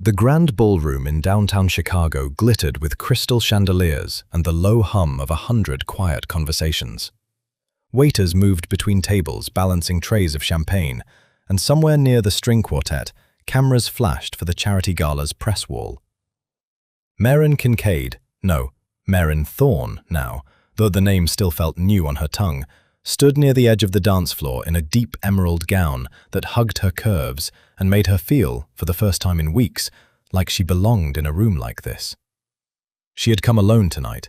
The grand ballroom in downtown Chicago glittered with crystal chandeliers and the low hum of 100 quiet conversations. Waiters moved between tables, balancing trays of champagne, and somewhere near the string quartet, cameras flashed for the charity gala's press wall. Maren Kincaid, no, Maren Thorne now, though the name still felt new on her tongue, stood near the edge of the dance floor in a deep emerald gown that hugged her curves and made her feel, for the first time in weeks, like she belonged in a room like this. She had come alone tonight.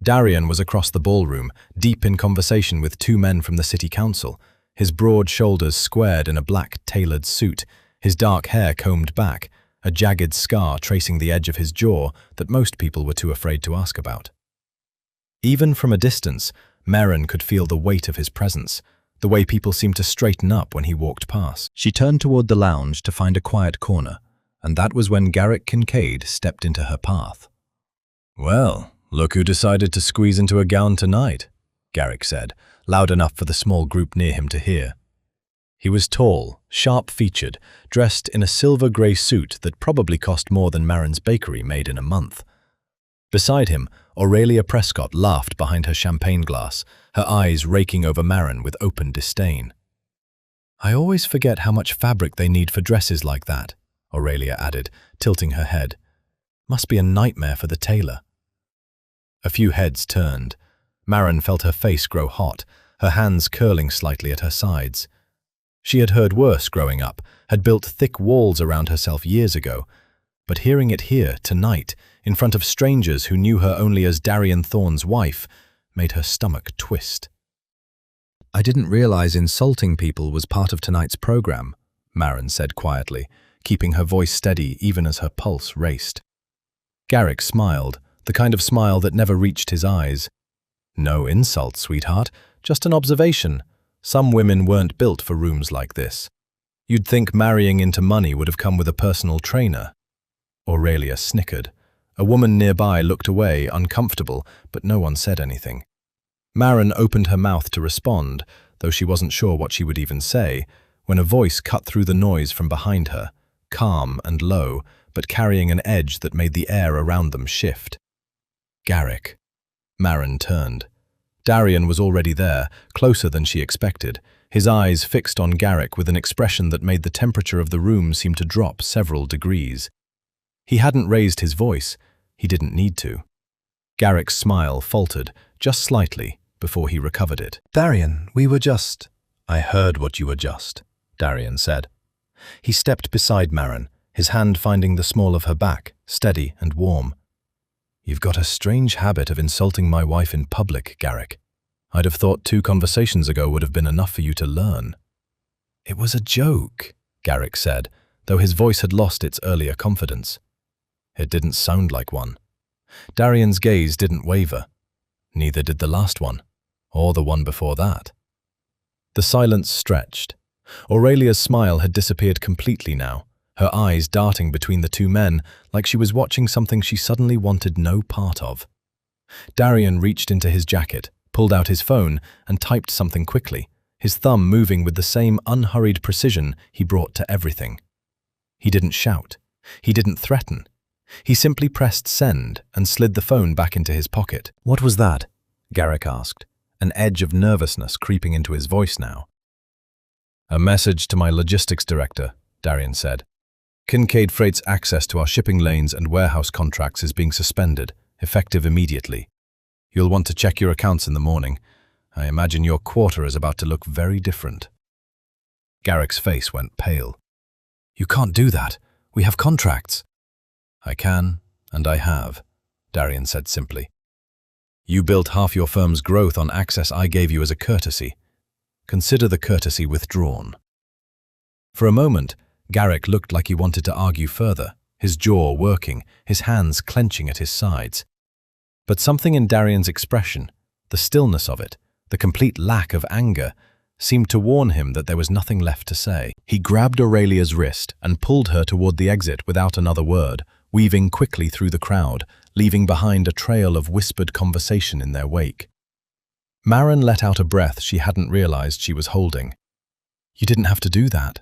Darian was across the ballroom, deep in conversation with two men from the city council, his broad shoulders squared in a black tailored suit, his dark hair combed back, a jagged scar tracing the edge of his jaw that most people were too afraid to ask about. Even from a distance, Maren could feel the weight of his presence, the way people seemed to straighten up when he walked past. She turned toward the lounge to find a quiet corner, and that was when Garrick Kincaid stepped into her path. "Well, look who decided to squeeze into a gown tonight," Garrick said, loud enough for the small group near him to hear. He was tall, sharp-featured, dressed in a silver-grey suit that probably cost more than Maren's bakery made in a month. Beside him, Aurelia Prescott laughed behind her champagne glass, her eyes raking over Maren with open disdain. "I always forget how much fabric they need for dresses like that," Aurelia added, tilting her head. "Must be a nightmare for the tailor." A few heads turned. Maren felt her face grow hot, her hands curling slightly at her sides. She had heard worse growing up, had built thick walls around herself years ago, but hearing it here, tonight, in front of strangers who knew her only as Darian Thorne's wife, made her stomach twist. "I didn't realize insulting people was part of tonight's program," Maren said quietly, keeping her voice steady even as her pulse raced. Garrick smiled, the kind of smile that never reached his eyes. "No insult, sweetheart, just an observation. Some women weren't built for rooms like this. You'd think marrying into money would have come with a personal trainer." Aurelia snickered. A woman nearby looked away, uncomfortable, but no one said anything. Maren opened her mouth to respond, though she wasn't sure what she would even say, when a voice cut through the noise from behind her, calm and low, but carrying an edge that made the air around them shift. "Garrick." Maren turned. Darian was already there, closer than she expected, his eyes fixed on Garrick with an expression that made the temperature of the room seem to drop several degrees. He hadn't raised his voice. He didn't need to. Garrick's smile faltered, just slightly, before he recovered it. "Darian, we were just—" "I heard what you were just," Darian said. He stepped beside Maren, his hand finding the small of her back, steady and warm. "You've got a strange habit of insulting my wife in public, Garrick. I'd have thought 2 conversations ago would have been enough for you to learn." "It was a joke," Garrick said, though his voice had lost its earlier confidence. It didn't sound like one. Darian's gaze didn't waver. Neither did the last one, or the one before that. The silence stretched. Aurelia's smile had disappeared completely now, her eyes darting between the two men like she was watching something she suddenly wanted no part of. Darian reached into his jacket, pulled out his phone, and typed something quickly, his thumb moving with the same unhurried precision he brought to everything. He didn't shout. He didn't threaten. He simply pressed send and slid the phone back into his pocket. "What was that?" Garrick asked, an edge of nervousness creeping into his voice now. "A message to my logistics director," Darian said. "Kincaid Freight's access to our shipping lanes and warehouse contracts is being suspended, effective immediately. You'll want to check your accounts in the morning. I imagine your quarter is about to look very different." Garrick's face went pale. "You can't do that. We have contracts." "I can, and I have," Darian said simply. "You built half your firm's growth on access I gave you as a courtesy. Consider the courtesy withdrawn." For a moment, Garrick looked like he wanted to argue further, his jaw working, his hands clenching at his sides. But something in Darian's expression, the stillness of it, the complete lack of anger, seemed to warn him that there was nothing left to say. He grabbed Aurelia's wrist and pulled her toward the exit without another word, weaving quickly through the crowd, leaving behind a trail of whispered conversation in their wake. Maren let out a breath she hadn't realized she was holding. "You didn't have to do that."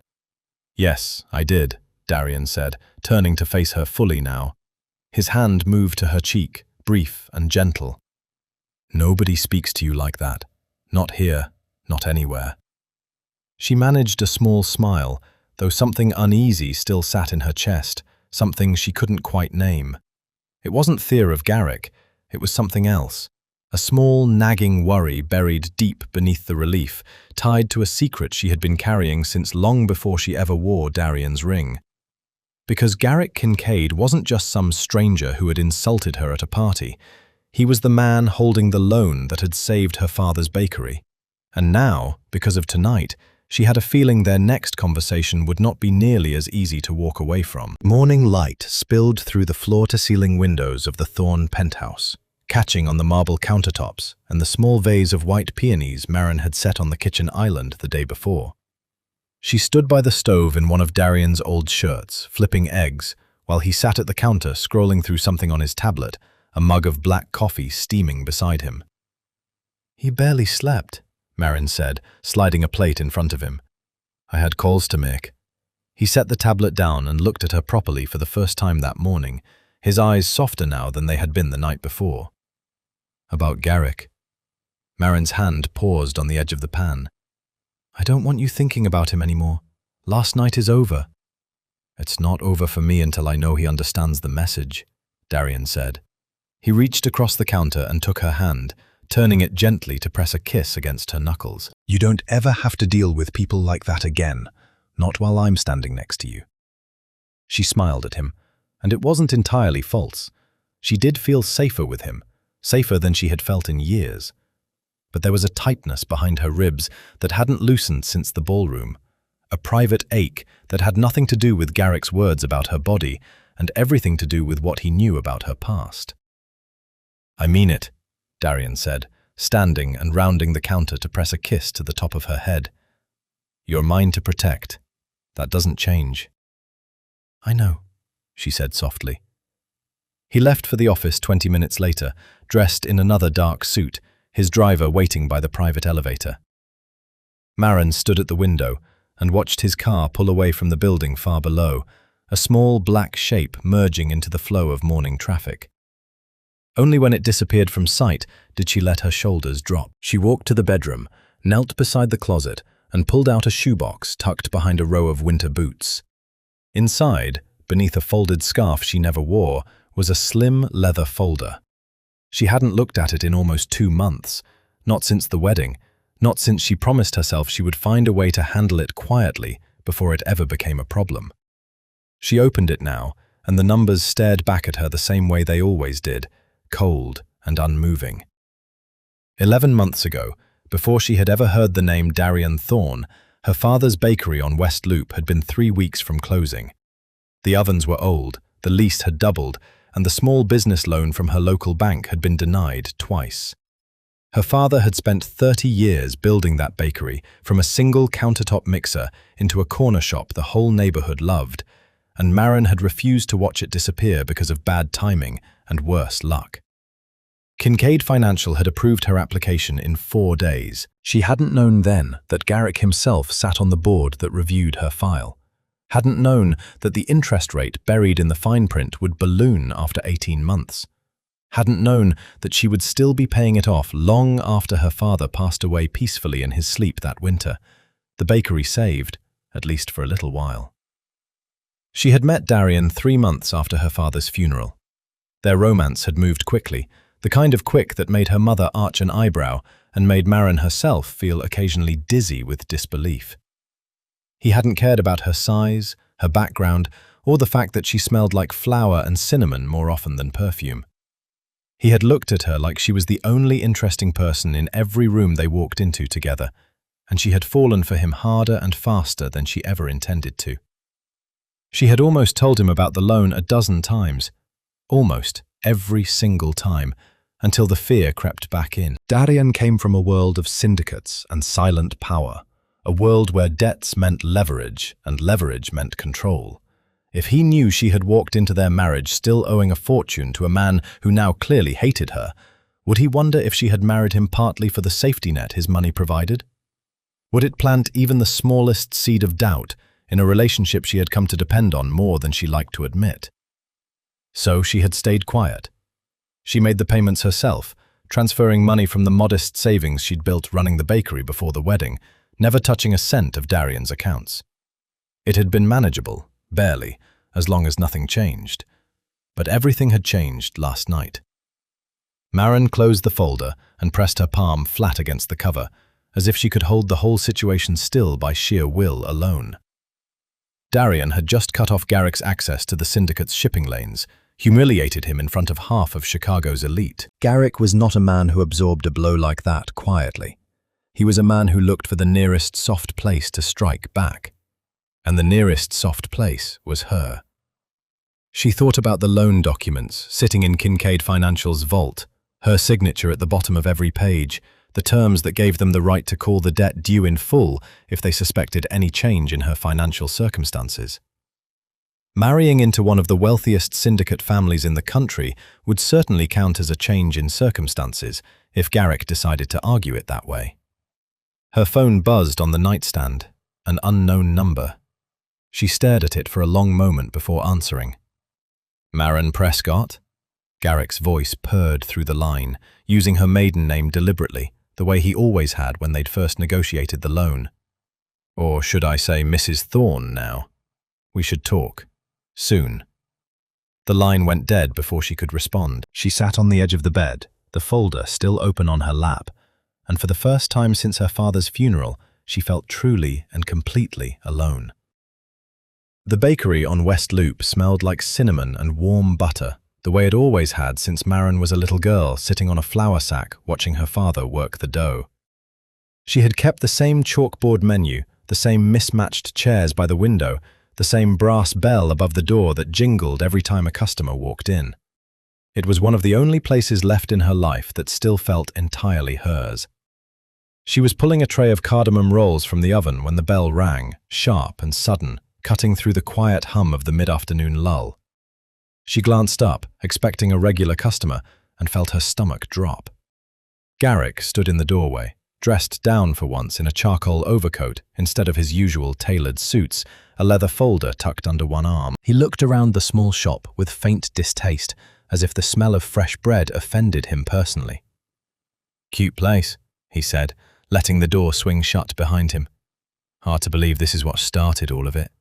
"Yes, I did," Darian said, turning to face her fully now. His hand moved to her cheek, brief and gentle. Nobody speaks to you like that. Not here, not anywhere. She managed a small smile, though something uneasy still sat in her chest, something she couldn't quite name. It wasn't fear of Garrick, it was something else. A small, nagging worry buried deep beneath the relief, tied to a secret she had been carrying since long before she ever wore Darian's ring. Because Garrick Kincaid wasn't just some stranger who had insulted her at a party. He was the man holding the loan that had saved her father's bakery. And now, because of tonight, she had a feeling their next conversation would not be nearly as easy to walk away from. Morning light spilled through the floor-to-ceiling windows of the Thorne penthouse, catching on the marble countertops and the small vase of white peonies Maren had set on the kitchen island the day before. She stood by the stove in one of Darian's old shirts, flipping eggs, while he sat at the counter scrolling through something on his tablet, a mug of black coffee steaming beside him. "He barely slept," Maren said, sliding a plate in front of him. "I had calls to make." He set the tablet down and looked at her properly for the first time that morning, his eyes softer now than they had been the night before. "About Garrick." Maren's hand paused on the edge of the pan. "I don't want you thinking about him anymore. Last night is over." "It's not over for me until I know he understands the message," Darian said. He reached across the counter and took her hand, turning it gently to press a kiss against her knuckles. "You don't ever have to deal with people like that again, not while I'm standing next to you." She smiled at him, and it wasn't entirely false. She did feel safer with him, safer than she had felt in years. But there was a tightness behind her ribs that hadn't loosened since the ballroom, a private ache that had nothing to do with Garrick's words about her body and everything to do with what he knew about her past. "I mean it," Darian said, standing and rounding the counter to press a kiss to the top of her head. "You're mine to protect. That doesn't change." "I know," she said softly. He left for the office 20 minutes later, dressed in another dark suit, his driver waiting by the private elevator. Maren stood at the window and watched his car pull away from the building far below, a small black shape merging into the flow of morning traffic. Only when it disappeared from sight did she let her shoulders drop. She walked to the bedroom, knelt beside the closet, and pulled out a shoebox tucked behind a row of winter boots. Inside, beneath a folded scarf she never wore, was a slim leather folder. She hadn't looked at it in almost 2 months, not since the wedding, not since she promised herself she would find a way to handle it quietly before it ever became a problem. She opened it now, and the numbers stared back at her the same way they always did, cold and unmoving. 11 months ago, before she had ever heard the name Darian Thorne, her father's bakery on West Loop had been 3 weeks from closing. The ovens were old, the lease had doubled, and the small business loan from her local bank had been denied twice. Her father had spent 30 years building that bakery from a single countertop mixer into a corner shop the whole neighborhood loved, and Maren had refused to watch it disappear because of bad timing and worse luck. Kincaid Financial had approved her application in 4 days. She hadn't known then that Garrick himself sat on the board that reviewed her file. Hadn't known that the interest rate buried in the fine print would balloon after 18 months. Hadn't known that she would still be paying it off long after her father passed away peacefully in his sleep that winter. The bakery saved, at least for a little while. She had met Darian 3 months after her father's funeral. Their romance had moved quickly, the kind of quick that made her mother arch an eyebrow and made Maren herself feel occasionally dizzy with disbelief. He hadn't cared about her size, her background, or the fact that she smelled like flour and cinnamon more often than perfume. He had looked at her like she was the only interesting person in every room they walked into together, and she had fallen for him harder and faster than she ever intended to. She had almost told him about the loan a dozen times, almost every single time, until the fear crept back in. Darian came from a world of syndicates and silent power, a world where debts meant leverage and leverage meant control. If he knew she had walked into their marriage still owing a fortune to a man who now clearly hated her, would he wonder if she had married him partly for the safety net his money provided? Would it plant even the smallest seed of doubt in a relationship she had come to depend on more than she liked to admit. So she had stayed quiet. She made the payments herself, transferring money from the modest savings she'd built running the bakery before the wedding, never touching a cent of Darian's accounts. It had been manageable, barely, as long as nothing changed. But everything had changed last night. Maren closed the folder and pressed her palm flat against the cover, as if she could hold the whole situation still by sheer will alone. Darian had just cut off Garrick's access to the syndicate's shipping lanes, humiliated him in front of half of Chicago's elite. Garrick was not a man who absorbed a blow like that quietly. He was a man who looked for the nearest soft place to strike back. And the nearest soft place was her. She thought about the loan documents sitting in Kincaid Financial's vault, her signature at the bottom of every page, the terms that gave them the right to call the debt due in full if they suspected any change in her financial circumstances. Marrying into one of the wealthiest syndicate families in the country would certainly count as a change in circumstances if Garrick decided to argue it that way. Her phone buzzed on the nightstand, an unknown number. She stared at it for a long moment before answering. Maren Prescott? Garrick's voice purred through the line, using her maiden name deliberately, the way he always had when they'd first negotiated the loan. Or should I say Mrs. Thorne now? We should talk. Soon. The line went dead before she could respond. She sat on the edge of the bed, the folder still open on her lap, and for the first time since her father's funeral, she felt truly and completely alone. The bakery on West Loop smelled like cinnamon and warm butter, the way it always had since Maren was a little girl sitting on a flour sack watching her father work the dough. She had kept the same chalkboard menu, the same mismatched chairs by the window, the same brass bell above the door that jingled every time a customer walked in. It was one of the only places left in her life that still felt entirely hers. She was pulling a tray of cardamom rolls from the oven when the bell rang, sharp and sudden, cutting through the quiet hum of the mid-afternoon lull. She glanced up, expecting a regular customer, and felt her stomach drop. Garrick stood in the doorway, dressed down for once in a charcoal overcoat instead of his usual tailored suits, a leather folder tucked under one arm. He looked around the small shop with faint distaste, as if the smell of fresh bread offended him personally. "Cute place," he said, letting the door swing shut behind him. "Hard to believe this is what started all of it."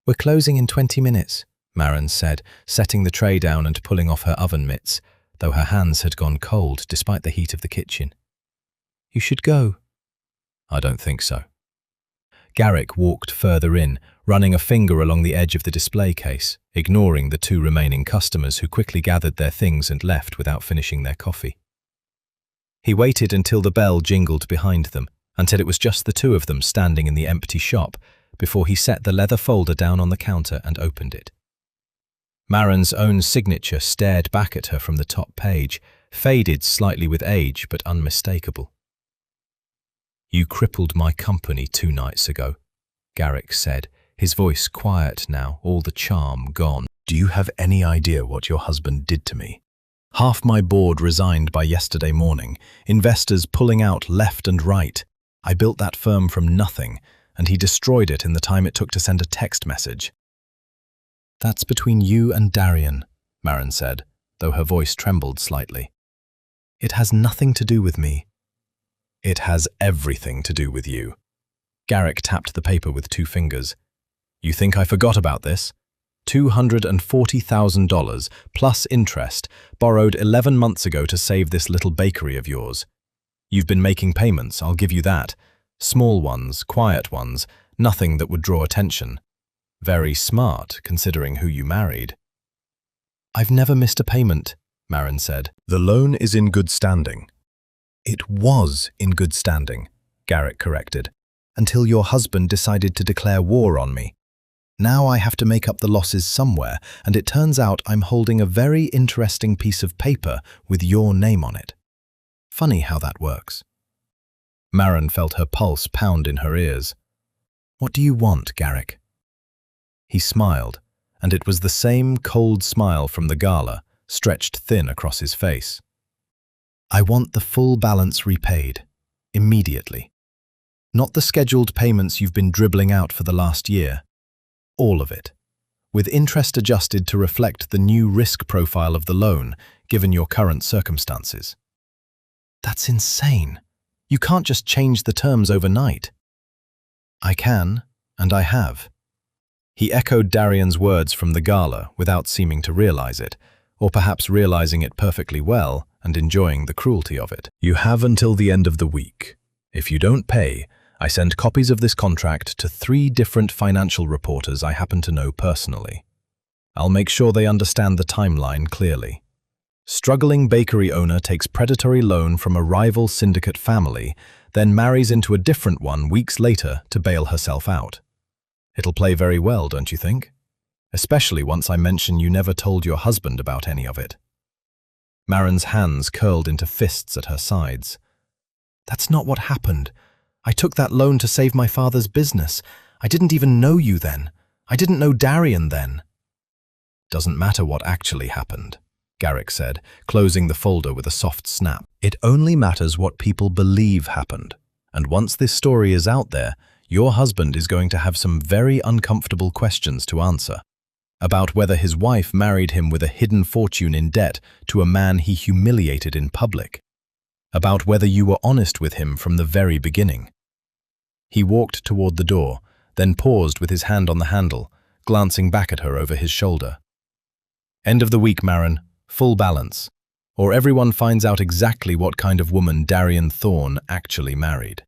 "We're closing in 20 minutes, Maren said, setting the tray down and pulling off her oven mitts, though her hands had gone cold despite the heat of the kitchen. "You should go." "I don't think so." Garrick walked further in, running a finger along the edge of the display case, ignoring the two remaining customers who quickly gathered their things and left without finishing their coffee. He waited until the bell jingled behind them, until it was just the two of them standing in the empty shop, before he set the leather folder down on the counter and opened it. Maren's own signature stared back at her from the top page, faded slightly with age but unmistakable. "You crippled my company 2 nights ago," Garrick said, his voice quiet now, all the charm gone. "Do you have any idea what your husband did to me? Half my board resigned by yesterday morning, investors pulling out left and right. I built that firm from nothing, and he destroyed it in the time it took to send a text message." "That's between you and Darian," Maren said, though her voice trembled slightly. "It has nothing to do with me." "It has everything to do with you." Garrick tapped the paper with 2 fingers. "You think I forgot about this? $240,000 plus interest, borrowed 11 months ago to save this little bakery of yours. You've been making payments, I'll give you that. Small ones, quiet ones, nothing that would draw attention. Very smart, considering who you married." "I've never missed a payment," Maren said. "The loan is in good standing." "It was in good standing," Garrick corrected, "until your husband decided to declare war on me. Now I have to make up the losses somewhere, and it turns out I'm holding a very interesting piece of paper with your name on it. Funny how that works." Maren felt her pulse pound in her ears. "What do you want, Garrick?" He smiled, and it was the same cold smile from the gala, stretched thin across his face. "I want the full balance repaid, immediately." Not the scheduled payments you've been dribbling out for the last year. All of it, with interest adjusted to reflect the new risk profile of the loan, given your current circumstances. That's insane. You can't just change the terms overnight. I can, and I have. He echoed Darian's words from the gala without seeming to realize it, or perhaps realizing it perfectly well and enjoying the cruelty of it. You have until the end of the week. If you don't pay, I send copies of this contract to 3 different financial reporters I happen to know personally. I'll make sure they understand the timeline clearly. Struggling bakery owner takes predatory loan from a rival syndicate family, then marries into a different one weeks later to bail herself out. It'll play very well, don't you think? Especially once I mention you never told your husband about any of it. Maren's hands curled into fists at her sides. That's not what happened. I took that loan to save my father's business. I didn't even know you then. I didn't know Darian then. Doesn't matter what actually happened, Garrick said, closing the folder with a soft snap. It only matters what people believe happened. And once this story is out there, your husband is going to have some very uncomfortable questions to answer. About whether his wife married him with a hidden fortune in debt to a man he humiliated in public. About whether you were honest with him from the very beginning. He walked toward the door, then paused with his hand on the handle, glancing back at her over his shoulder. End of the week, Maren. Full balance. Or everyone finds out exactly what kind of woman Darian Thorne actually married.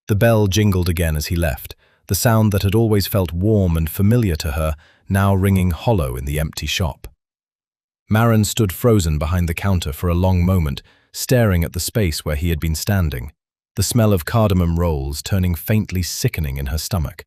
The bell jingled again as he left, the sound that had always felt warm and familiar to her now ringing hollow in the empty shop. Maren stood frozen behind the counter for a long moment, staring at the space where he had been standing, the smell of cardamom rolls turning faintly sickening in her stomach.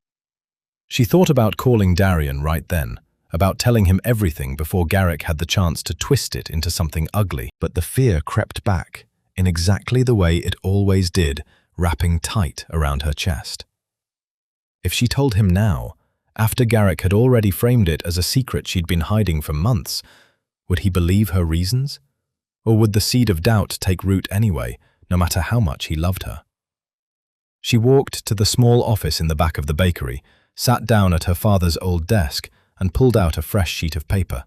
She thought about calling Darian right then, about telling him everything before Garrick had the chance to twist it into something ugly, but the fear crept back, in exactly the way it always did, wrapping tight around her chest. If she told him now, after Garrick had already framed it as a secret she'd been hiding for months, would he believe her reasons? Or would the seed of doubt take root anyway, no matter how much he loved her? She walked to the small office in the back of the bakery, sat down at her father's old desk, and pulled out a fresh sheet of paper.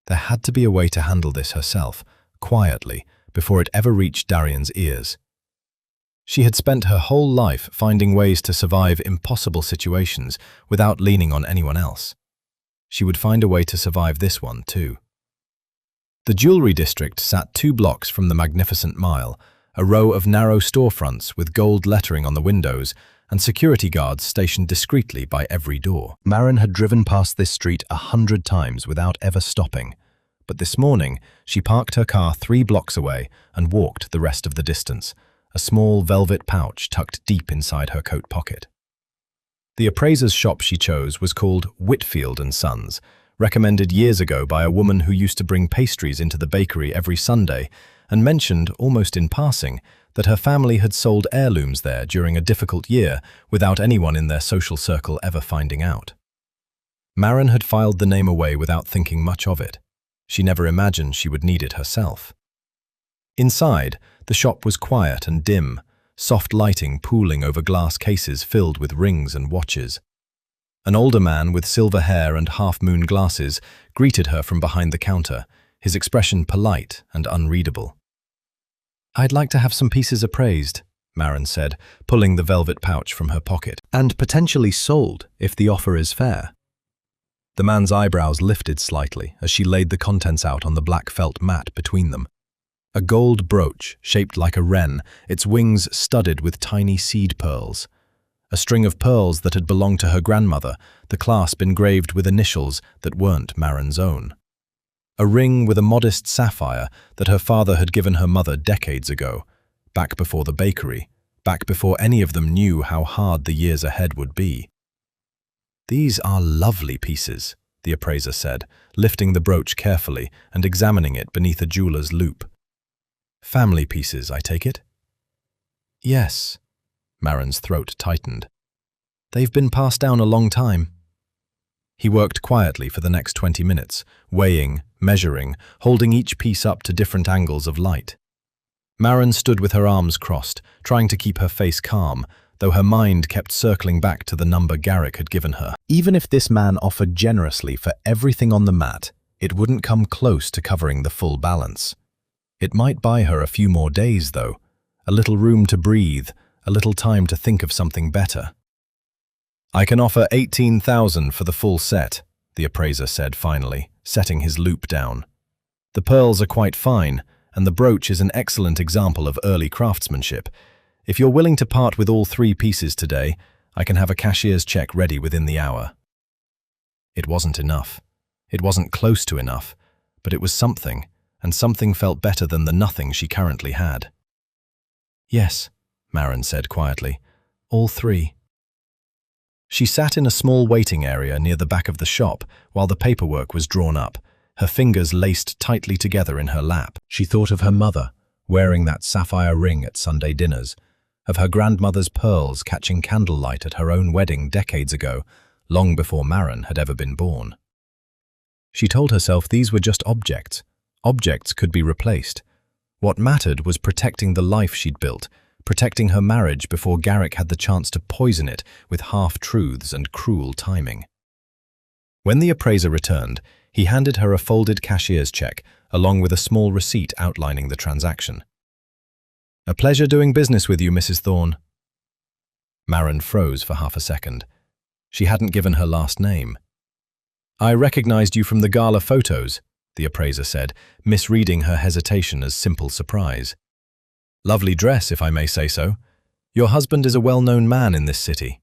There had to be a way to handle this herself, quietly, before it ever reached Darian's ears. She had spent her whole life finding ways to survive impossible situations without leaning on anyone else. She would find a way to survive this one, too. The jewelry district sat 2 blocks from the Magnificent Mile, a row of narrow storefronts with gold lettering on the windows and security guards stationed discreetly by every door. Maren had driven past this street 100 times without ever stopping, but this morning she parked her car 3 blocks away and walked the rest of the distance, a small velvet pouch tucked deep inside her coat pocket. The appraiser's shop she chose was called Whitfield & Sons, recommended years ago by a woman who used to bring pastries into the bakery every Sunday and mentioned, almost in passing, that her family had sold heirlooms there during a difficult year without anyone in their social circle ever finding out. Maren had filed the name away without thinking much of it. She never imagined she would need it herself. Inside, the shop was quiet and dim, soft lighting pooling over glass cases filled with rings and watches. An older man with silver hair and half-moon glasses greeted her from behind the counter, his expression polite and unreadable. "I'd like to have some pieces appraised," Maren said, pulling the velvet pouch from her pocket, "and potentially sold if the offer is fair." The man's eyebrows lifted slightly as she laid the contents out on the black felt mat between them. A gold brooch shaped like a wren, its wings studded with tiny seed pearls. A string of pearls that had belonged to her grandmother, the clasp engraved with initials that weren't Maren's own. A ring with a modest sapphire that her father had given her mother decades ago, back before the bakery, back before any of them knew how hard the years ahead would be. "These are lovely pieces," the appraiser said, lifting the brooch carefully and examining it beneath a jeweler's loupe. "Family pieces, I take it?" "Yes." Maren's throat tightened. "They've been passed down a long time." He worked quietly for the next 20 minutes, weighing, measuring, holding each piece up to different angles of light. Maren stood with her arms crossed, trying to keep her face calm, though her mind kept circling back to the number Garrick had given her. Even if this man offered generously for everything on the mat, it wouldn't come close to covering the full balance. It might buy her a few more days, though, a little room to breathe, a little time to think of something better. "I can offer 18,000 for the full set," the appraiser said finally, setting his loop down. "The pearls are quite fine, and the brooch is an excellent example of early craftsmanship. If you're willing to part with all 3 pieces today, I can have a cashier's check ready within the hour." It wasn't enough. It wasn't close to enough, but it was something, and something felt better than the nothing she currently had. "Yes," Maren said quietly, "all 3. She sat in a small waiting area near the back of the shop while the paperwork was drawn up, her fingers laced tightly together in her lap. She thought of her mother, wearing that sapphire ring at Sunday dinners, of her grandmother's pearls catching candlelight at her own wedding decades ago, long before Maren had ever been born. She told herself these were just objects. Objects could be replaced. What mattered was protecting the life she'd built, protecting her marriage before Garrick had the chance to poison it with half-truths and cruel timing. When the appraiser returned, he handed her a folded cashier's check, along with a small receipt outlining the transaction. "A pleasure doing business with you, Mrs. Thorne." Maren froze for half a second. She hadn't given her last name. "I recognized you from the gala photos," the appraiser said, misreading her hesitation as simple surprise. "Lovely dress, if I may say so. Your husband is a well-known man in this city."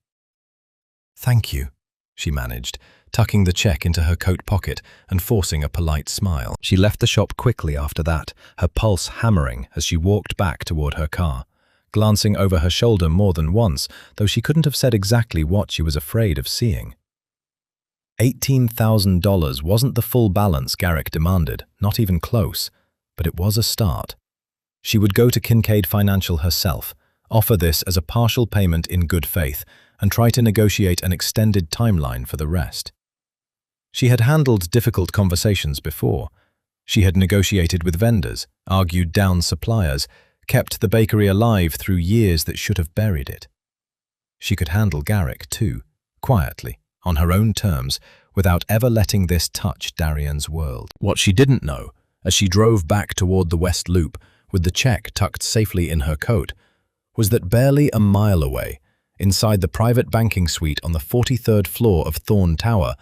"Thank you," she managed, tucking the check into her coat pocket and forcing a polite smile. She left the shop quickly after that, her pulse hammering as she walked back toward her car, glancing over her shoulder more than once, though she couldn't have said exactly what she was afraid of seeing. $18,000 wasn't the full balance Garrick demanded, not even close, but it was a start. She would go to Kincaid Financial herself, offer this as a partial payment in good faith, and try to negotiate an extended timeline for the rest. She had handled difficult conversations before. She had negotiated with vendors, argued down suppliers, kept the bakery alive through years that should have buried it. She could handle Garrick too, quietly, on her own terms, without ever letting this touch Darian's world. What she didn't know, as she drove back toward the West Loop, with the check tucked safely in her coat, was that barely a mile away, inside the private banking suite on the 43rd floor of Thorne Tower,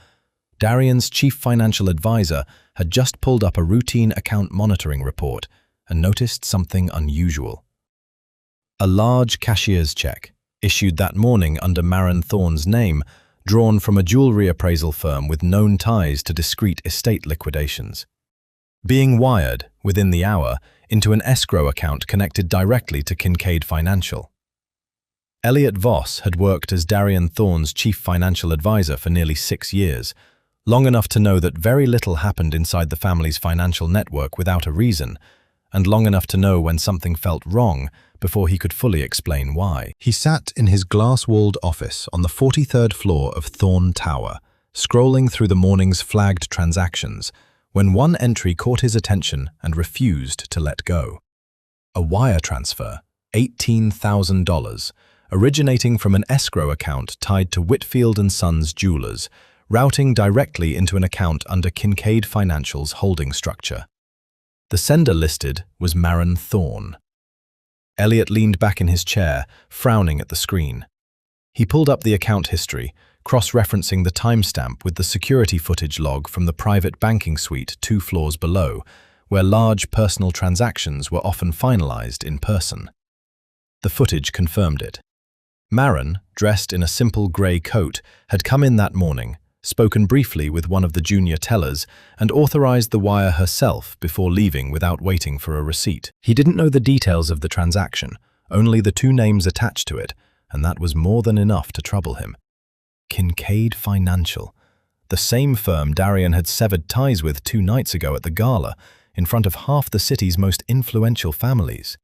Darian's chief financial advisor had just pulled up a routine account monitoring report and noticed something unusual. A large cashier's check, issued that morning under Maren Thorne's name, drawn from a jewelry appraisal firm with known ties to discreet estate liquidations, being wired, within the hour, into an escrow account connected directly to Kincaid Financial. Elliot Voss had worked as Darian Thorne's chief financial advisor for nearly 6 years, long enough to know that very little happened inside the family's financial network without a reason, and long enough to know when something felt wrong before he could fully explain why. He sat in his glass-walled office on the 43rd floor of Thorne Tower, scrolling through the morning's flagged transactions, when one entry caught his attention and refused to let go. A wire transfer, $18,000, originating from an escrow account tied to Whitfield & Sons Jewelers, routing directly into an account under Kincaid Financial's holding structure. The sender listed was Maren Thorne. Elliot leaned back in his chair, frowning at the screen. He pulled up the account history, cross-referencing the timestamp with the security footage log from the private banking suite 2 floors below, where large personal transactions were often finalized in person. The footage confirmed it. Maren, dressed in a simple grey coat, had come in that morning, spoken briefly with one of the junior tellers, and authorized the wire herself before leaving without waiting for a receipt. He didn't know the details of the transaction, only the 2 names attached to it, and that was more than enough to trouble him. Kincaid Financial, the same firm Darian had severed ties with 2 nights ago at the gala, in front of half the city's most influential families.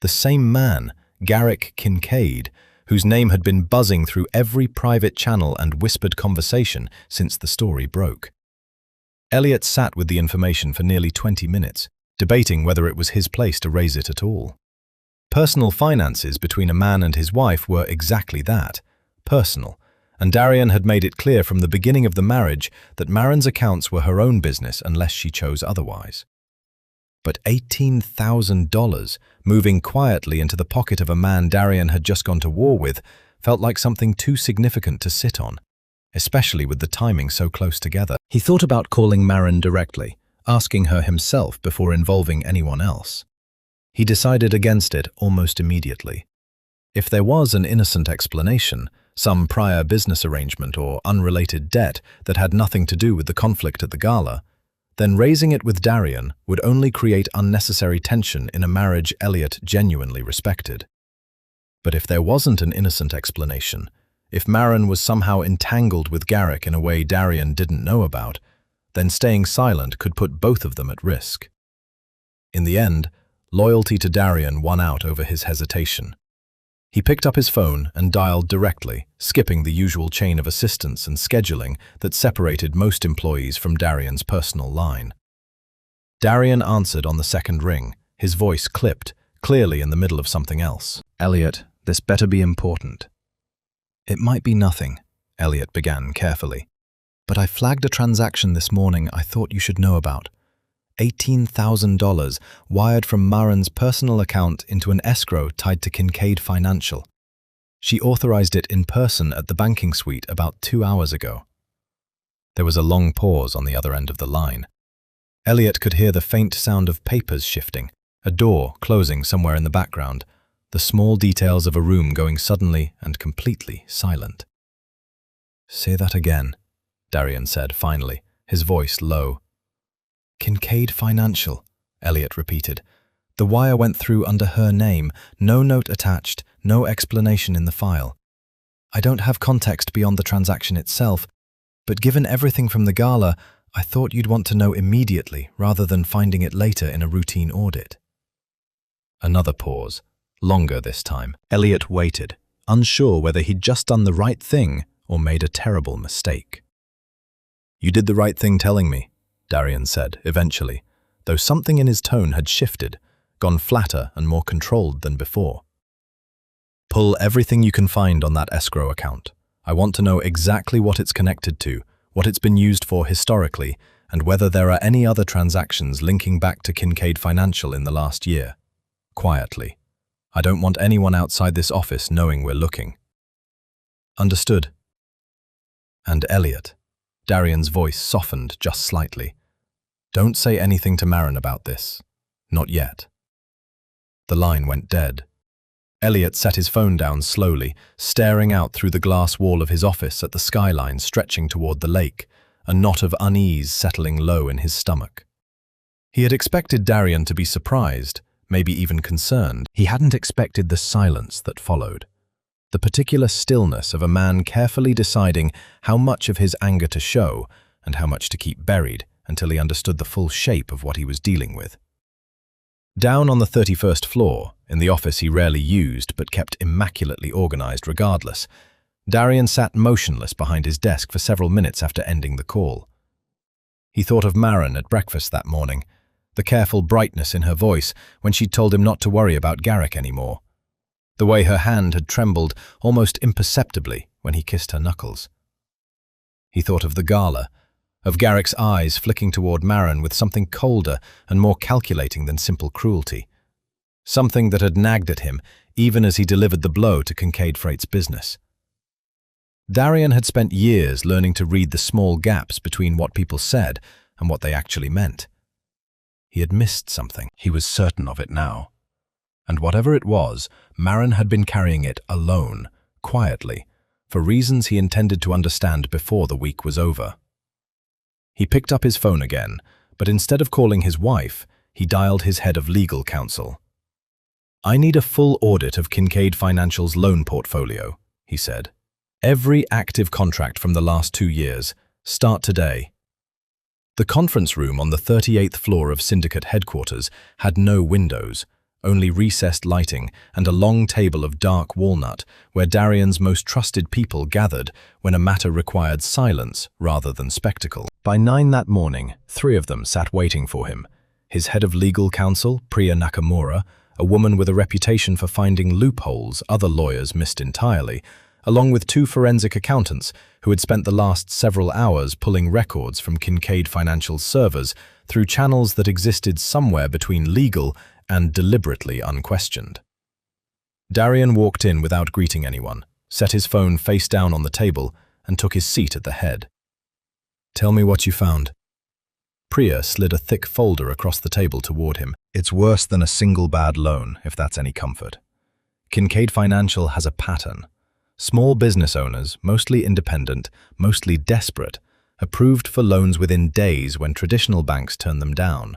The same man, Garrick Kincaid, whose name had been buzzing through every private channel and whispered conversation since the story broke. Elliot sat with the information for nearly 20 minutes, debating whether it was his place to raise it at all. Personal finances between a man and his wife were exactly that, personal, and Darian had made it clear from the beginning of the marriage that Maren's accounts were her own business unless she chose otherwise. But $18,000 moving quietly into the pocket of a man Darian had just gone to war with felt like something too significant to sit on, especially with the timing so close together. He thought about calling Maren directly, asking her himself before involving anyone else. He decided against it almost immediately. If there was an innocent explanation, some prior business arrangement or unrelated debt that had nothing to do with the conflict at the gala, then raising it with Darian would only create unnecessary tension in a marriage Elliot genuinely respected. But if there wasn't an innocent explanation, if Maren was somehow entangled with Garrick in a way Darian didn't know about, then staying silent could put both of them at risk. In the end, loyalty to Darian won out over his hesitation. He picked up his phone and dialed directly, skipping the usual chain of assistance and scheduling that separated most employees from Darian's personal line. Darian answered on the second ring, his voice clipped, clearly in the middle of something else. "Elliot, this better be important." "It might be nothing," Elliot began carefully, "but I flagged a transaction this morning I thought you should know about. $18,000 wired from Maren's personal account into an escrow tied to Kincaid Financial. She authorized it in person at the banking suite about 2 hours ago." There was a long pause on the other end of the line. Elliot could hear the faint sound of papers shifting, a door closing somewhere in the background, the small details of a room going suddenly and completely silent. "Say that again," Darian said finally, his voice low. "Kincaid Financial," Elliot repeated. "The wire went through under her name, no note attached, no explanation in the file. I don't have context beyond the transaction itself, but given everything from the gala, I thought you'd want to know immediately rather than finding it later in a routine audit." Another pause, longer this time. Elliot waited, unsure whether he'd just done the right thing or made a terrible mistake. "You did the right thing telling me," Darian said, eventually, though something in his tone had shifted, gone flatter and more controlled than before. "Pull everything you can find on that escrow account. I want to know exactly what it's connected to, what it's been used for historically, and whether there are any other transactions linking back to Kincaid Financial in the last year. Quietly. I don't want anyone outside this office knowing we're looking." "Understood." "And Elliot," Darian's voice softened just slightly, "don't say anything to Maren about this. Not yet." The line went dead. Elliot set his phone down slowly, staring out through the glass wall of his office at the skyline stretching toward the lake, a knot of unease settling low in his stomach. He had expected Darian to be surprised, maybe even concerned. He hadn't expected the silence that followed. The particular stillness of a man carefully deciding how much of his anger to show and how much to keep buried until he understood the full shape of what he was dealing with. Down on the 31st floor, in the office he rarely used but kept immaculately organized regardless, Darian sat motionless behind his desk for several minutes after ending the call. He thought of Maren at breakfast that morning, the careful brightness in her voice when she'd told him not to worry about Garrick anymore, the way her hand had trembled almost imperceptibly when he kissed her knuckles. He thought of the gala, of Garrick's eyes flicking toward Maren with something colder and more calculating than simple cruelty, something that had nagged at him even as he delivered the blow to Kincaid Freight's business. Darian had spent years learning to read the small gaps between what people said and what they actually meant. He had missed something. He was certain of it now. And whatever it was, Maren had been carrying it alone, quietly, for reasons he intended to understand before the week was over. He picked up his phone again, but instead of calling his wife, he dialed his head of legal counsel. "I need a full audit of Kincaid Financial's loan portfolio," he said. "Every active contract from the last 2 years. Start today." The conference room on the 38th floor of Syndicate headquarters had no windows, only recessed lighting and a long table of dark walnut where Darian's most trusted people gathered when a matter required silence rather than spectacle. By 9 that morning, 3 of them sat waiting for him: his head of legal counsel, Priya Nakamura, a woman with a reputation for finding loopholes other lawyers missed entirely, along with 2 forensic accountants who had spent the last several hours pulling records from Kincaid Financial's servers through channels that existed somewhere between legal and deliberately unquestioned. Darian walked in without greeting anyone, set his phone face down on the table, and took his seat at the head. "Tell me what you found." Priya slid a thick folder across the table toward him. "It's worse than a single bad loan, if that's any comfort. Kincaid Financial has a pattern. Small business owners, mostly independent, mostly desperate, approved for loans within days when traditional banks turn them down.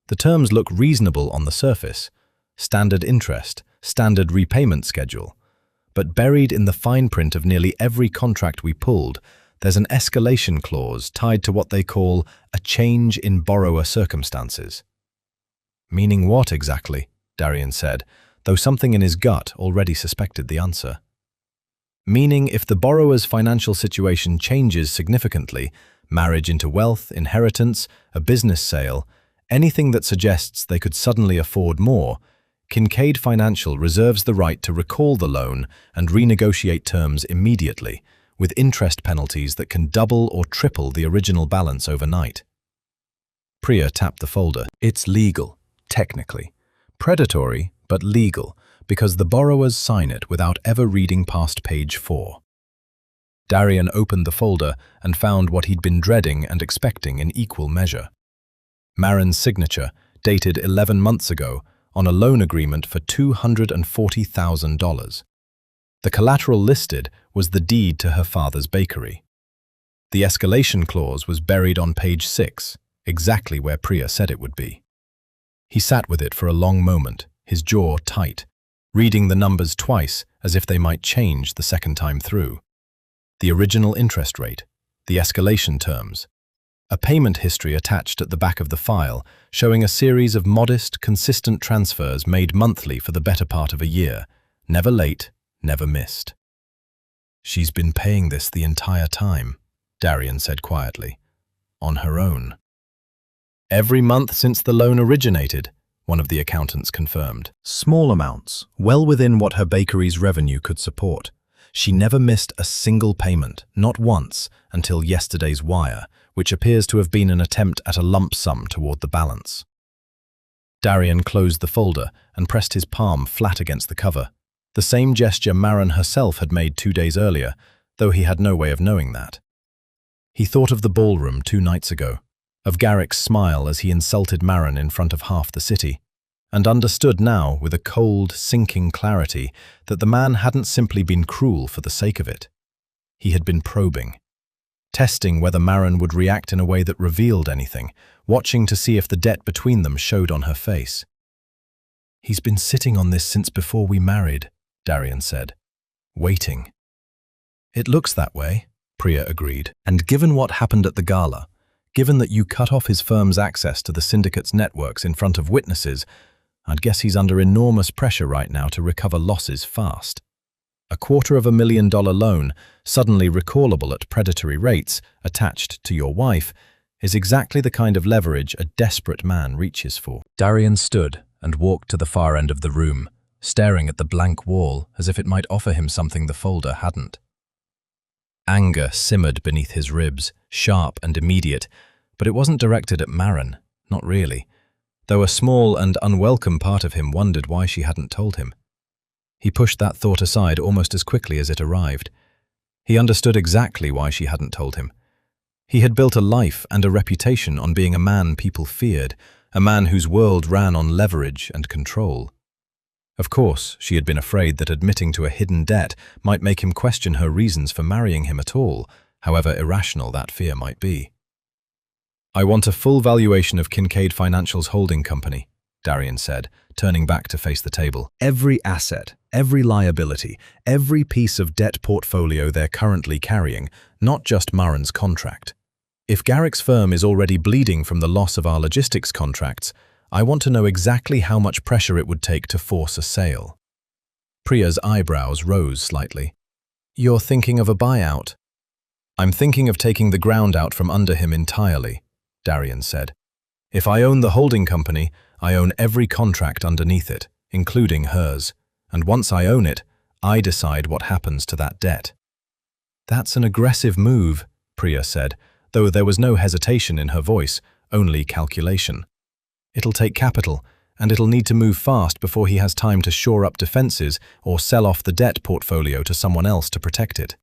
The terms look reasonable on the surface: standard interest, standard repayment schedule. But buried in the fine print of nearly every contract we pulled, there's an escalation clause tied to what they call a change in borrower circumstances." "Meaning what exactly?" Darian said, though something in his gut already suspected the answer. "Meaning if the borrower's financial situation changes significantly, marriage into wealth, inheritance, a business sale, anything that suggests they could suddenly afford more, Kincaid Financial reserves the right to recall the loan and renegotiate terms immediately, with interest penalties that can double or triple the original balance overnight." Priya tapped the folder. "It's legal, technically. Predatory, but legal, because the borrowers sign it without ever reading past page 4. Darian opened the folder and found what he'd been dreading and expecting in equal measure. Marin's signature, dated 11 months ago, on a loan agreement for $240,000. The collateral listed was the deed to her father's bakery. The escalation clause was buried on page 6, exactly where Priya said it would be. He sat with it for a long moment, his jaw tight, reading the numbers twice as if they might change the second time through. The original interest rate, the escalation terms, a payment history attached at the back of the file showing a series of modest, consistent transfers made monthly for the better part of a year, never late, never missed. "She's been paying this the entire time," Darian said quietly, "on her own." "Every month since the loan originated," one of the accountants confirmed. "Small amounts, well within what her bakery's revenue could support. She never missed a single payment, not once, until yesterday's wire, which appears to have been an attempt at a lump sum toward the balance." Darian closed the folder and pressed his palm flat against the cover, the same gesture Marin herself had made 2 days earlier, though he had no way of knowing that. He thought of the ballroom 2 nights ago, of Garrick's smile as he insulted Marin in front of half the city, and understood now with a cold, sinking clarity that the man hadn't simply been cruel for the sake of it. He had been probing, testing whether Marin would react in a way that revealed anything, watching to see if the debt between them showed on her face. "He's been sitting on this since before we married," Darian said, "waiting." "It looks that way," Priya agreed. "And given what happened at the gala, given that you cut off his firm's access to the syndicate's networks in front of witnesses, I'd guess he's under enormous pressure right now to recover losses fast. A $250,000 loan, suddenly recallable at predatory rates, attached to your wife, is exactly the kind of leverage a desperate man reaches for." Darian stood and walked to the far end of the room, staring at the blank wall as if it might offer him something the folder hadn't. Anger simmered beneath his ribs, sharp and immediate, but it wasn't directed at Marin, not really, though a small and unwelcome part of him wondered why she hadn't told him. He pushed that thought aside almost as quickly as it arrived. He understood exactly why she hadn't told him. He had built a life and a reputation on being a man people feared, a man whose world ran on leverage and control. Of course, she had been afraid that admitting to a hidden debt might make him question her reasons for marrying him at all, however irrational that fear might be. "I want a full valuation of Kincaid Financial's holding company," Darian said, turning back to face the table. "Every asset, every liability, every piece of debt portfolio they're currently carrying, not just Marin's contract. If Garrick's firm is already bleeding from the loss of our logistics contracts, I want to know exactly how much pressure it would take to force a sale." Priya's eyebrows rose slightly. "You're thinking of a buyout?" "I'm thinking of taking the ground out from under him entirely," Darian said. "If I own the holding company, I own every contract underneath it, including hers, and once I own it, I decide what happens to that debt. That's an aggressive move, Priya said, though there was no hesitation in her voice, only calculation. It'll take capital, and it'll need to move fast before he has time to shore up defenses or sell off the debt portfolio to someone else to protect it.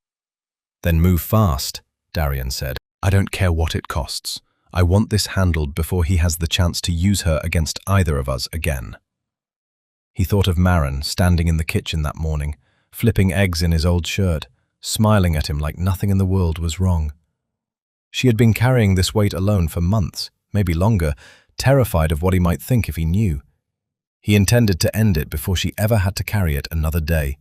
Then move fast, Darian said. I don't care what it costs. I want this handled before he has the chance to use her against either of us again. He thought of Maren standing in the kitchen that morning, flipping eggs in his old shirt, smiling at him like nothing in the world was wrong. She had been carrying this weight alone for months, maybe longer, terrified of what he might think if he knew. He intended to end it before she ever had to carry it another day.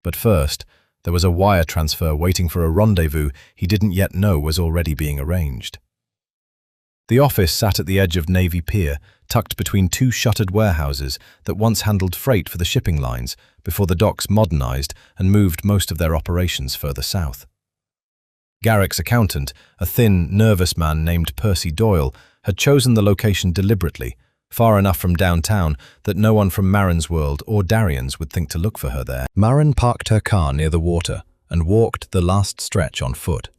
But first, there was a wire transfer waiting for a rendezvous he didn't yet know was already being arranged. The office sat at the edge of Navy Pier, tucked between two shuttered warehouses that once handled freight for the shipping lines before the docks modernized and moved most of their operations further south. Garrick's accountant, a thin, nervous man named Percy Doyle, had chosen the location deliberately, far enough from downtown that no one from Maren's world or Darian's would think to look for her there. Maren parked her car near the water and walked the last stretch on foot,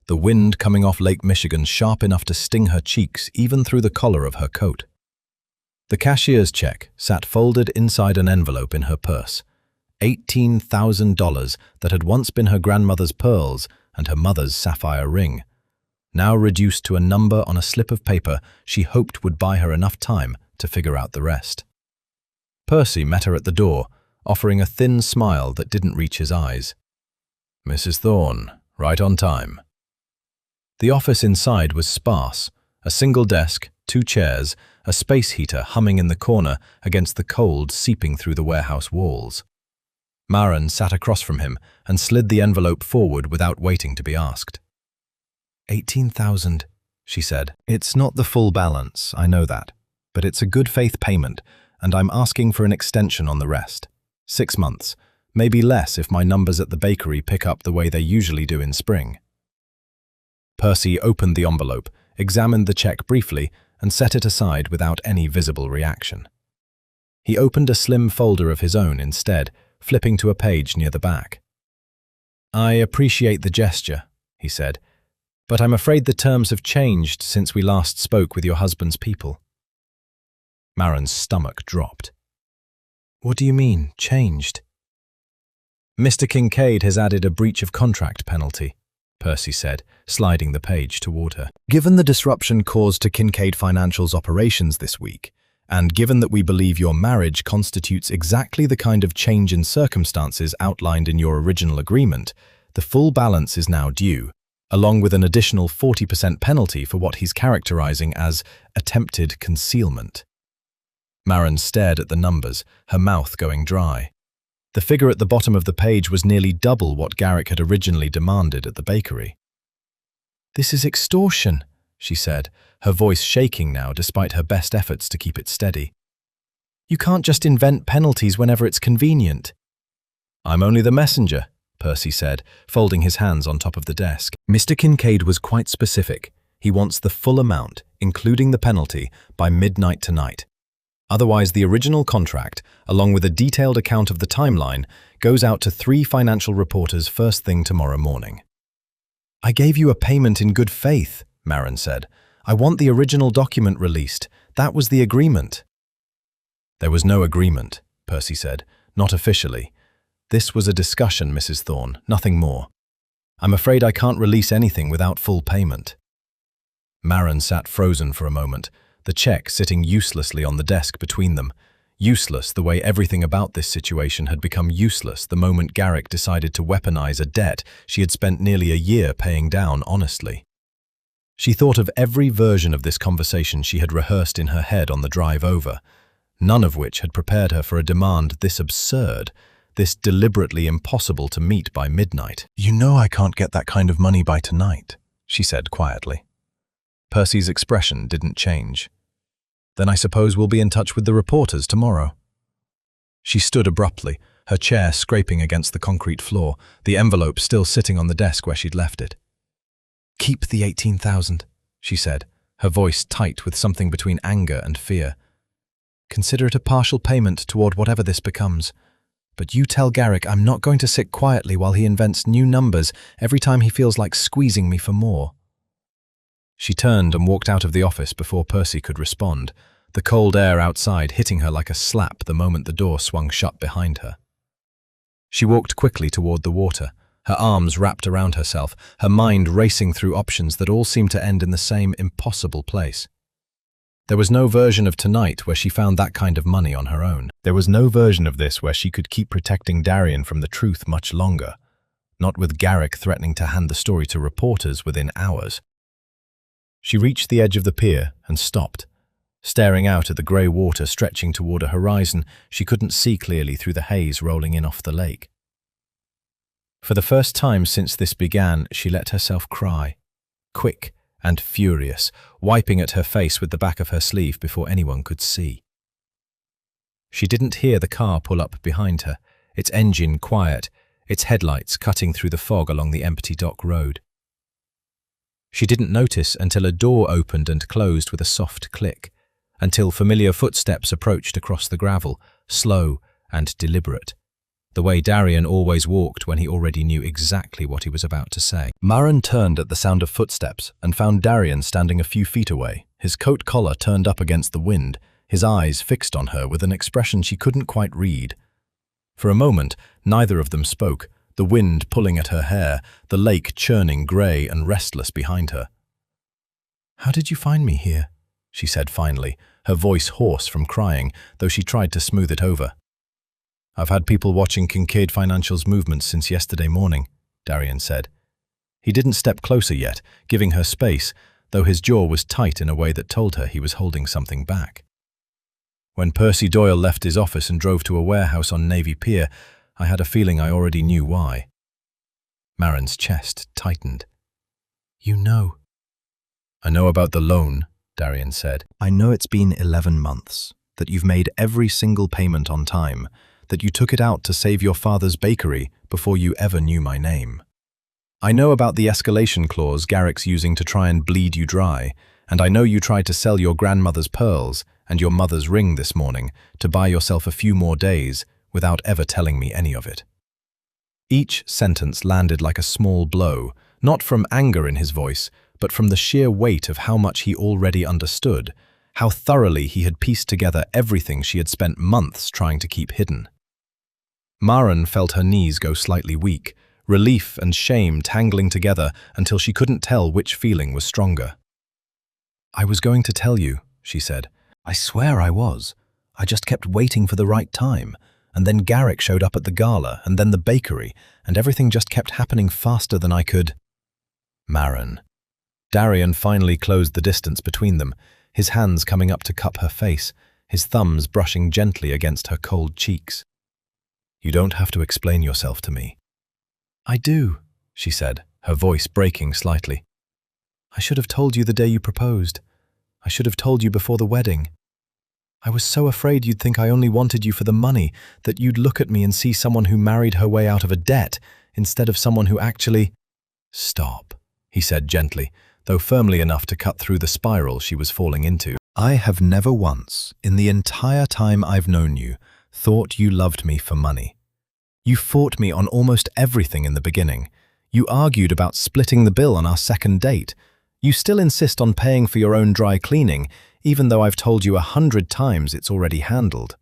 the wind coming off Lake Michigan sharp enough to sting her cheeks even through the collar of her coat. The cashier's check sat folded inside an envelope in her purse, $18,000 that had once been her grandmother's pearls and her mother's sapphire ring, now reduced to a number on a slip of paper she hoped would buy her enough time to figure out the rest. Percy met her at the door, offering a thin smile that didn't reach his eyes. "Mrs. Thorne, right on time." The office inside was sparse, a single desk, 2 chairs, a space heater humming in the corner against the cold seeping through the warehouse walls. Maren sat across from him and slid the envelope forward without waiting to be asked. 18,000, she said. It's not the full balance, I know that, but it's a good faith payment, and I'm asking for an extension on the rest. 6 months, maybe less if my numbers at the bakery pick up the way they usually do in spring. Percy opened the envelope, examined the check briefly, and set it aside without any visible reaction. He opened a slim folder of his own instead, flipping to a page near the back. "I appreciate the gesture," he said, "but I'm afraid the terms have changed since we last spoke with your husband's people." Maren's stomach dropped. "What do you mean, changed?" "Mr. Kincaid has added a breach of contract penalty," Percy said, sliding the page toward her. "Given the disruption caused to Kincaid Financial's operations this week, and given that we believe your marriage constitutes exactly the kind of change in circumstances outlined in your original agreement, the full balance is now due, along with an additional 40% penalty for what he's characterizing as attempted concealment." Maren stared at the numbers, her mouth going dry. The figure at the bottom of the page was nearly double what Garrick had originally demanded at the bakery. "This is extortion," she said, her voice shaking now despite her best efforts to keep it steady. "You can't just invent penalties whenever it's convenient." "I'm only the messenger," Percy said, folding his hands on top of the desk. "Mr. Kincaid was quite specific. He wants the full amount, including the penalty, by midnight tonight. Otherwise, the original contract, along with a detailed account of the timeline, goes out to 3 financial reporters first thing tomorrow morning." "I gave you a payment in good faith," Maren said. "I want the original document released. That was the agreement." "There was no agreement," Percy said, "not officially. This was a discussion, Mrs. Thorne, nothing more. I'm afraid I can't release anything without full payment." Maren sat frozen for a moment, the check sitting uselessly on the desk between them, useless the way everything about this situation had become useless the moment Garrick decided to weaponize a debt she had spent nearly a year paying down honestly. She thought of every version of this conversation she had rehearsed in her head on the drive over, none of which had prepared her for a demand this absurd, this deliberately impossible to meet by midnight. "You know I can't get that kind of money by tonight," she said quietly. Percy's expression didn't change. "Then I suppose we'll be in touch with the reporters tomorrow." She stood abruptly, her chair scraping against the concrete floor, the envelope still sitting on the desk where she'd left it. "Keep the 18,000, she said, her voice tight with something between anger and fear. Consider it a partial payment toward whatever this becomes. But you tell Garrick I'm not going to sit quietly while he invents new numbers every time he feels like squeezing me for more." She turned and walked out of the office before Percy could respond, the cold air outside hitting her like a slap the moment the door swung shut behind her. She walked quickly toward the water, her arms wrapped around herself, her mind racing through options that all seemed to end in the same impossible place. There was no version of tonight where she found that kind of money on her own. There was no version of this where she could keep protecting Darian from the truth much longer, not with Garrick threatening to hand the story to reporters within hours. She reached the edge of the pier and stopped, staring out at the grey water stretching toward a horizon she couldn't see clearly through the haze rolling in off the lake. For the first time since this began, she let herself cry, quick and furious, wiping at her face with the back of her sleeve before anyone could see. She didn't hear the car pull up behind her, its engine quiet, its headlights cutting through the fog along the empty dock road. She didn't notice until a door opened and closed with a soft click, until familiar footsteps approached across the gravel, slow and deliberate, the way Darian always walked when he already knew exactly what he was about to say. Maren turned at the sound of footsteps and found Darian standing a few feet away, his coat collar turned up against the wind, his eyes fixed on her with an expression she couldn't quite read. For a moment, neither of them spoke, the wind pulling at her hair, the lake churning grey and restless behind her. "How did you find me here?" she said finally, her voice hoarse from crying, though she tried to smooth it over. "I've had people watching Kincaid Financial's movements since yesterday morning," Darian said. He didn't step closer yet, giving her space, though his jaw was tight in a way that told her he was holding something back. "When Percy Doyle left his office and drove to a warehouse on Navy Pier, I had a feeling I already knew why." Maren's chest tightened. "You know." "I know about the loan," Darian said. "I know it's been 11 months, that you've made every single payment on time, that you took it out to save your father's bakery before you ever knew my name. I know about the escalation clause Garrick's using to try and bleed you dry, and I know you tried to sell your grandmother's pearls and your mother's ring this morning to buy yourself a few more days without ever telling me any of it." Each sentence landed like a small blow, not from anger in his voice, but from the sheer weight of how much he already understood, how thoroughly he had pieced together everything she had spent months trying to keep hidden. Maren felt her knees go slightly weak, relief and shame tangling together until she couldn't tell which feeling was stronger. "I was going to tell you," she said. "I swear I was. I just kept waiting for the right time, and then Garrick showed up at the gala, and then the bakery, and everything just kept happening faster than I could." Maren. Darian finally closed the distance between them, his hands coming up to cup her face, his thumbs brushing gently against her cold cheeks. "You don't have to explain yourself to me." "I do," she said, her voice breaking slightly. "I should have told you the day you proposed. I should have told you before the wedding. I was so afraid you'd think I only wanted you for the money, that you'd look at me and see someone who married her way out of a debt, instead of someone who actually—" "Stop," he said gently, though firmly enough to cut through the spiral she was falling into. "I have never once, in the entire time I've known you, thought you loved me for money. You fought me on almost everything in the beginning. You argued about splitting the bill on our second date. You still insist on paying for your own dry cleaning, even though I've told you 100 times it's already handled.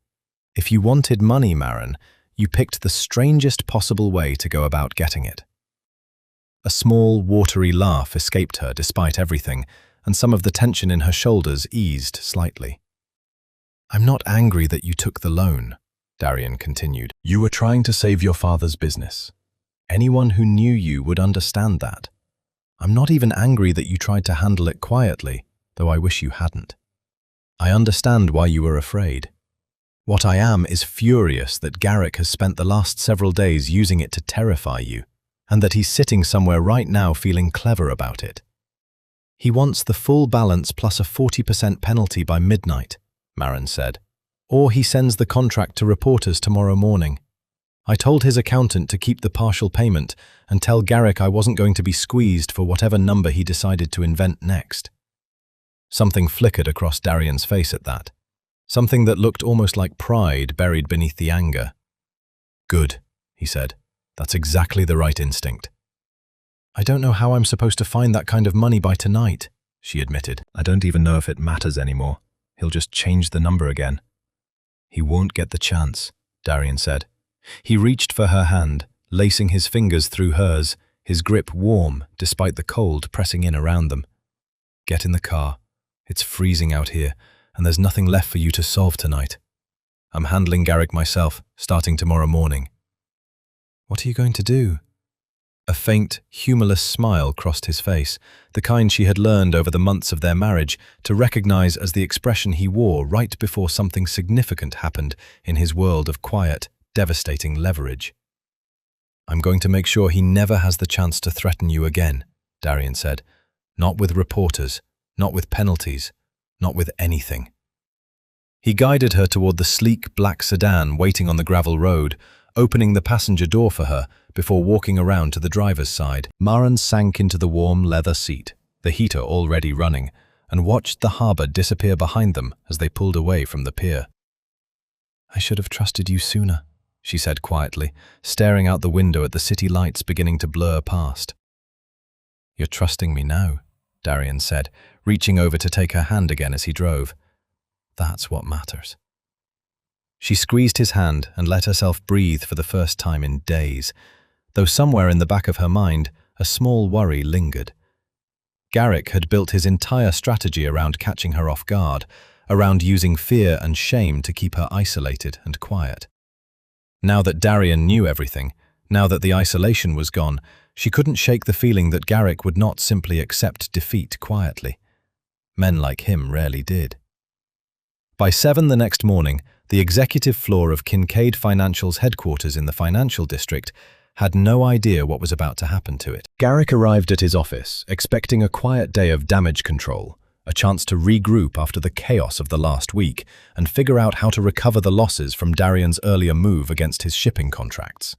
If you wanted money, Maren, you picked the strangest possible way to go about getting it." A small, watery laugh escaped her despite everything, and some of the tension in her shoulders eased slightly. "I'm not angry that you took the loan," Darian continued. "You were trying to save your father's business. Anyone who knew you would understand that. I'm not even angry that you tried to handle it quietly, though I wish you hadn't. I understand why you were afraid. What I am is furious that Garrick has spent the last several days using it to terrify you, and that he's sitting somewhere right now feeling clever about it. He wants the full balance plus a 40% penalty by midnight," Maren said. "Or he sends the contract to reporters tomorrow morning. I told his accountant to keep the partial payment and tell Garrick I wasn't going to be squeezed for whatever number he decided to invent next." Something flickered across Darian's face at that. something that looked almost like pride buried beneath the anger. "Good," he said. "That's exactly the right instinct." "I don't know how I'm supposed to find that kind of money by tonight," she admitted. "I don't even know if it matters anymore. He'll just change the number again." "He won't get the chance," Darian said. He reached for her hand, lacing his fingers through hers, his grip warm despite the cold pressing in around them. "Get in the car. It's freezing out here, and there's nothing left for you to solve tonight. I'm handling Garrick myself, starting tomorrow morning." "What are you going to do?" A faint, humorless smile crossed his face, the kind she had learned over the months of their marriage to recognize as the expression he wore right before something significant happened in his world of quiet, devastating leverage. "I'm going to make sure he never has the chance to threaten you again," Darian said. "Not with reporters, not with penalties, not with anything." He guided her toward the sleek black sedan waiting on the gravel road, opening the passenger door for her before walking around to the driver's side. Maren sank into the warm leather seat, the heater already running, and watched the harbor disappear behind them as they pulled away from the pier. "I should have trusted you sooner," she said quietly, staring out the window at the city lights beginning to blur past. "You're trusting me now," Darian said, reaching over to take her hand again as he drove. "That's what matters." She squeezed his hand and let herself breathe for the first time in days, though somewhere in the back of her mind, a small worry lingered. Garrick had built his entire strategy around catching her off guard, around using fear and shame to keep her isolated and quiet. Now that Darian knew everything, now that the isolation was gone, she couldn't shake the feeling that Garrick would not simply accept defeat quietly. Men like him rarely did. By 7 the next morning, the executive floor of Kincaid Financial's headquarters in the financial district had no idea what was about to happen to it. Garrick arrived at his office, expecting a quiet day of damage control, a chance to regroup after the chaos of the last week and figure out how to recover the losses from Darian's earlier move against his shipping contracts.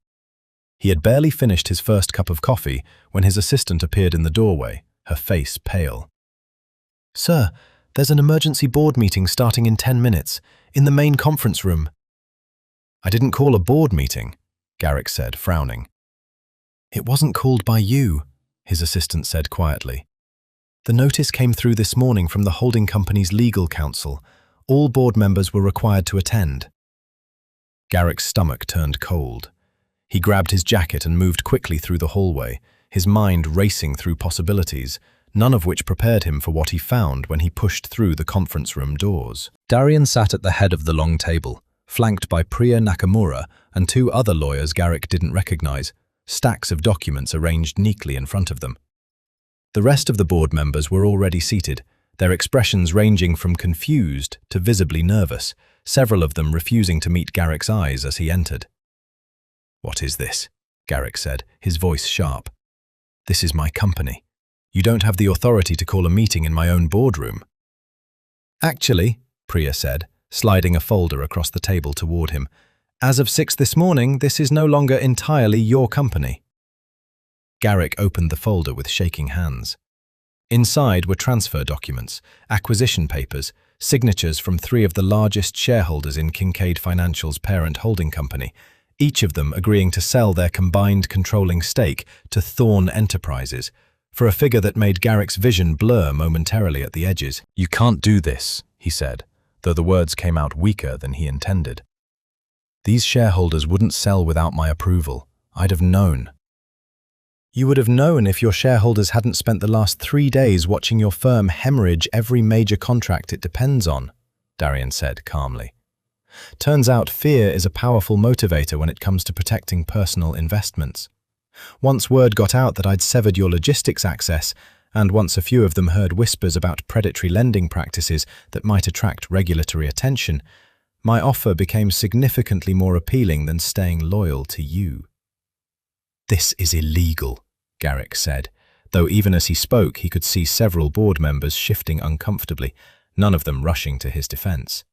He had barely finished his first cup of coffee when his assistant appeared in the doorway, her face pale. "Sir, there's an emergency board meeting starting in 10 minutes, in the main conference room." "I didn't call a board meeting," Garrick said, frowning. "It wasn't called by you," his assistant said quietly. "The notice came through this morning from the holding company's legal counsel. All board members were required to attend." Garrick's stomach turned cold. He grabbed his jacket and moved quickly through the hallway, his mind racing through possibilities, none of which prepared him for what he found when he pushed through the conference room doors. Darian sat at the head of the long table, flanked by Priya Nakamura and 2 other lawyers Garrick didn't recognize, stacks of documents arranged neatly in front of them. The rest of the board members were already seated, their expressions ranging from confused to visibly nervous, several of them refusing to meet Garrick's eyes as he entered. "What is this?" Garrick said, his voice sharp. "This is my company. You don't have the authority to call a meeting in my own boardroom." "Actually," Priya said, sliding a folder across the table toward him, "as of 6 this morning, this is no longer entirely your company." Garrick opened the folder with shaking hands. Inside were transfer documents, acquisition papers, signatures from 3 of the largest shareholders in Kincaid Financial's parent holding company, each of them agreeing to sell their combined controlling stake to Thorn Enterprises, for a figure that made Garrick's vision blur momentarily at the edges. "You can't do this," he said, though the words came out weaker than he intended. "These shareholders wouldn't sell without my approval. I'd have known." "You would have known if your shareholders hadn't spent the last 3 days watching your firm hemorrhage every major contract it depends on," Darian said calmly. "Turns out fear is a powerful motivator when it comes to protecting personal investments. Once word got out that I'd severed your logistics access, and once a few of them heard whispers about predatory lending practices that might attract regulatory attention, my offer became significantly more appealing than staying loyal to you." "This is illegal," Garrick said, though even as he spoke he could see several board members shifting uncomfortably, none of them rushing to his defense.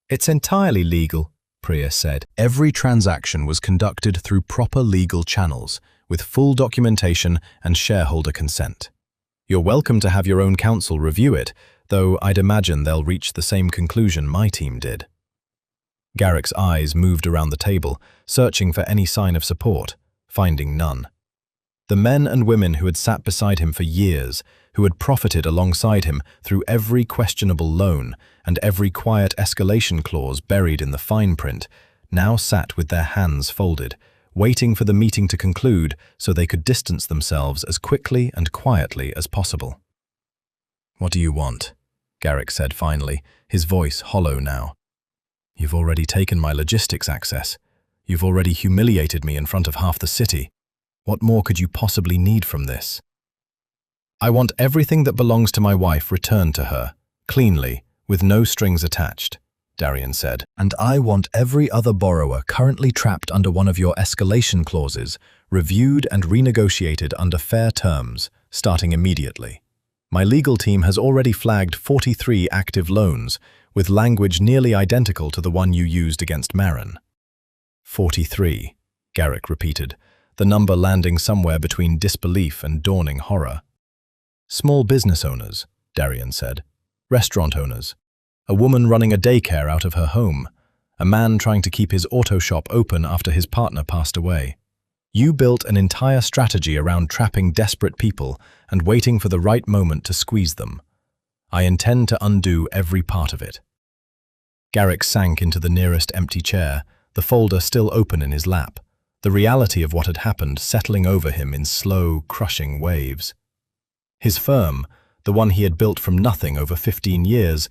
"It's entirely legal," Priya said. "Every transaction was conducted through proper legal channels, with full documentation and shareholder consent. You're welcome to have your own counsel review it, though I'd imagine they'll reach the same conclusion my team did. Garrick's eyes moved around the table, searching for any sign of support, finding none. The men and women who had sat beside him for years, who had profited alongside him through every questionable loan and every quiet escalation clause buried in the fine print, now sat with their hands folded, waiting for the meeting to conclude so they could distance themselves as quickly and quietly as possible. "What do you want?" Garrick said finally, his voice hollow now. "You've already taken my logistics access. You've already humiliated me in front of half the city. What more could you possibly need from this?" "I want everything that belongs to my wife returned to her, cleanly, with no strings attached," Darian said. "And I want every other borrower currently trapped under one of your escalation clauses reviewed and renegotiated under fair terms, starting immediately. My legal team has already flagged 43 active loans, with language nearly identical to the one you used against Marin." 43, Garrick repeated, the number landing somewhere between disbelief and dawning horror. "Small business owners," Darian said. "Restaurant owners. A woman running a daycare out of her home. A man trying to keep his auto shop open after his partner passed away. You built an entire strategy around trapping desperate people and waiting for the right moment to squeeze them. I intend to undo every part of it." Garrick sank into the nearest empty chair, the folder still open in his lap, the reality of what had happened settling over him in slow, crushing waves. His firm, the one he had built from nothing over 15 years,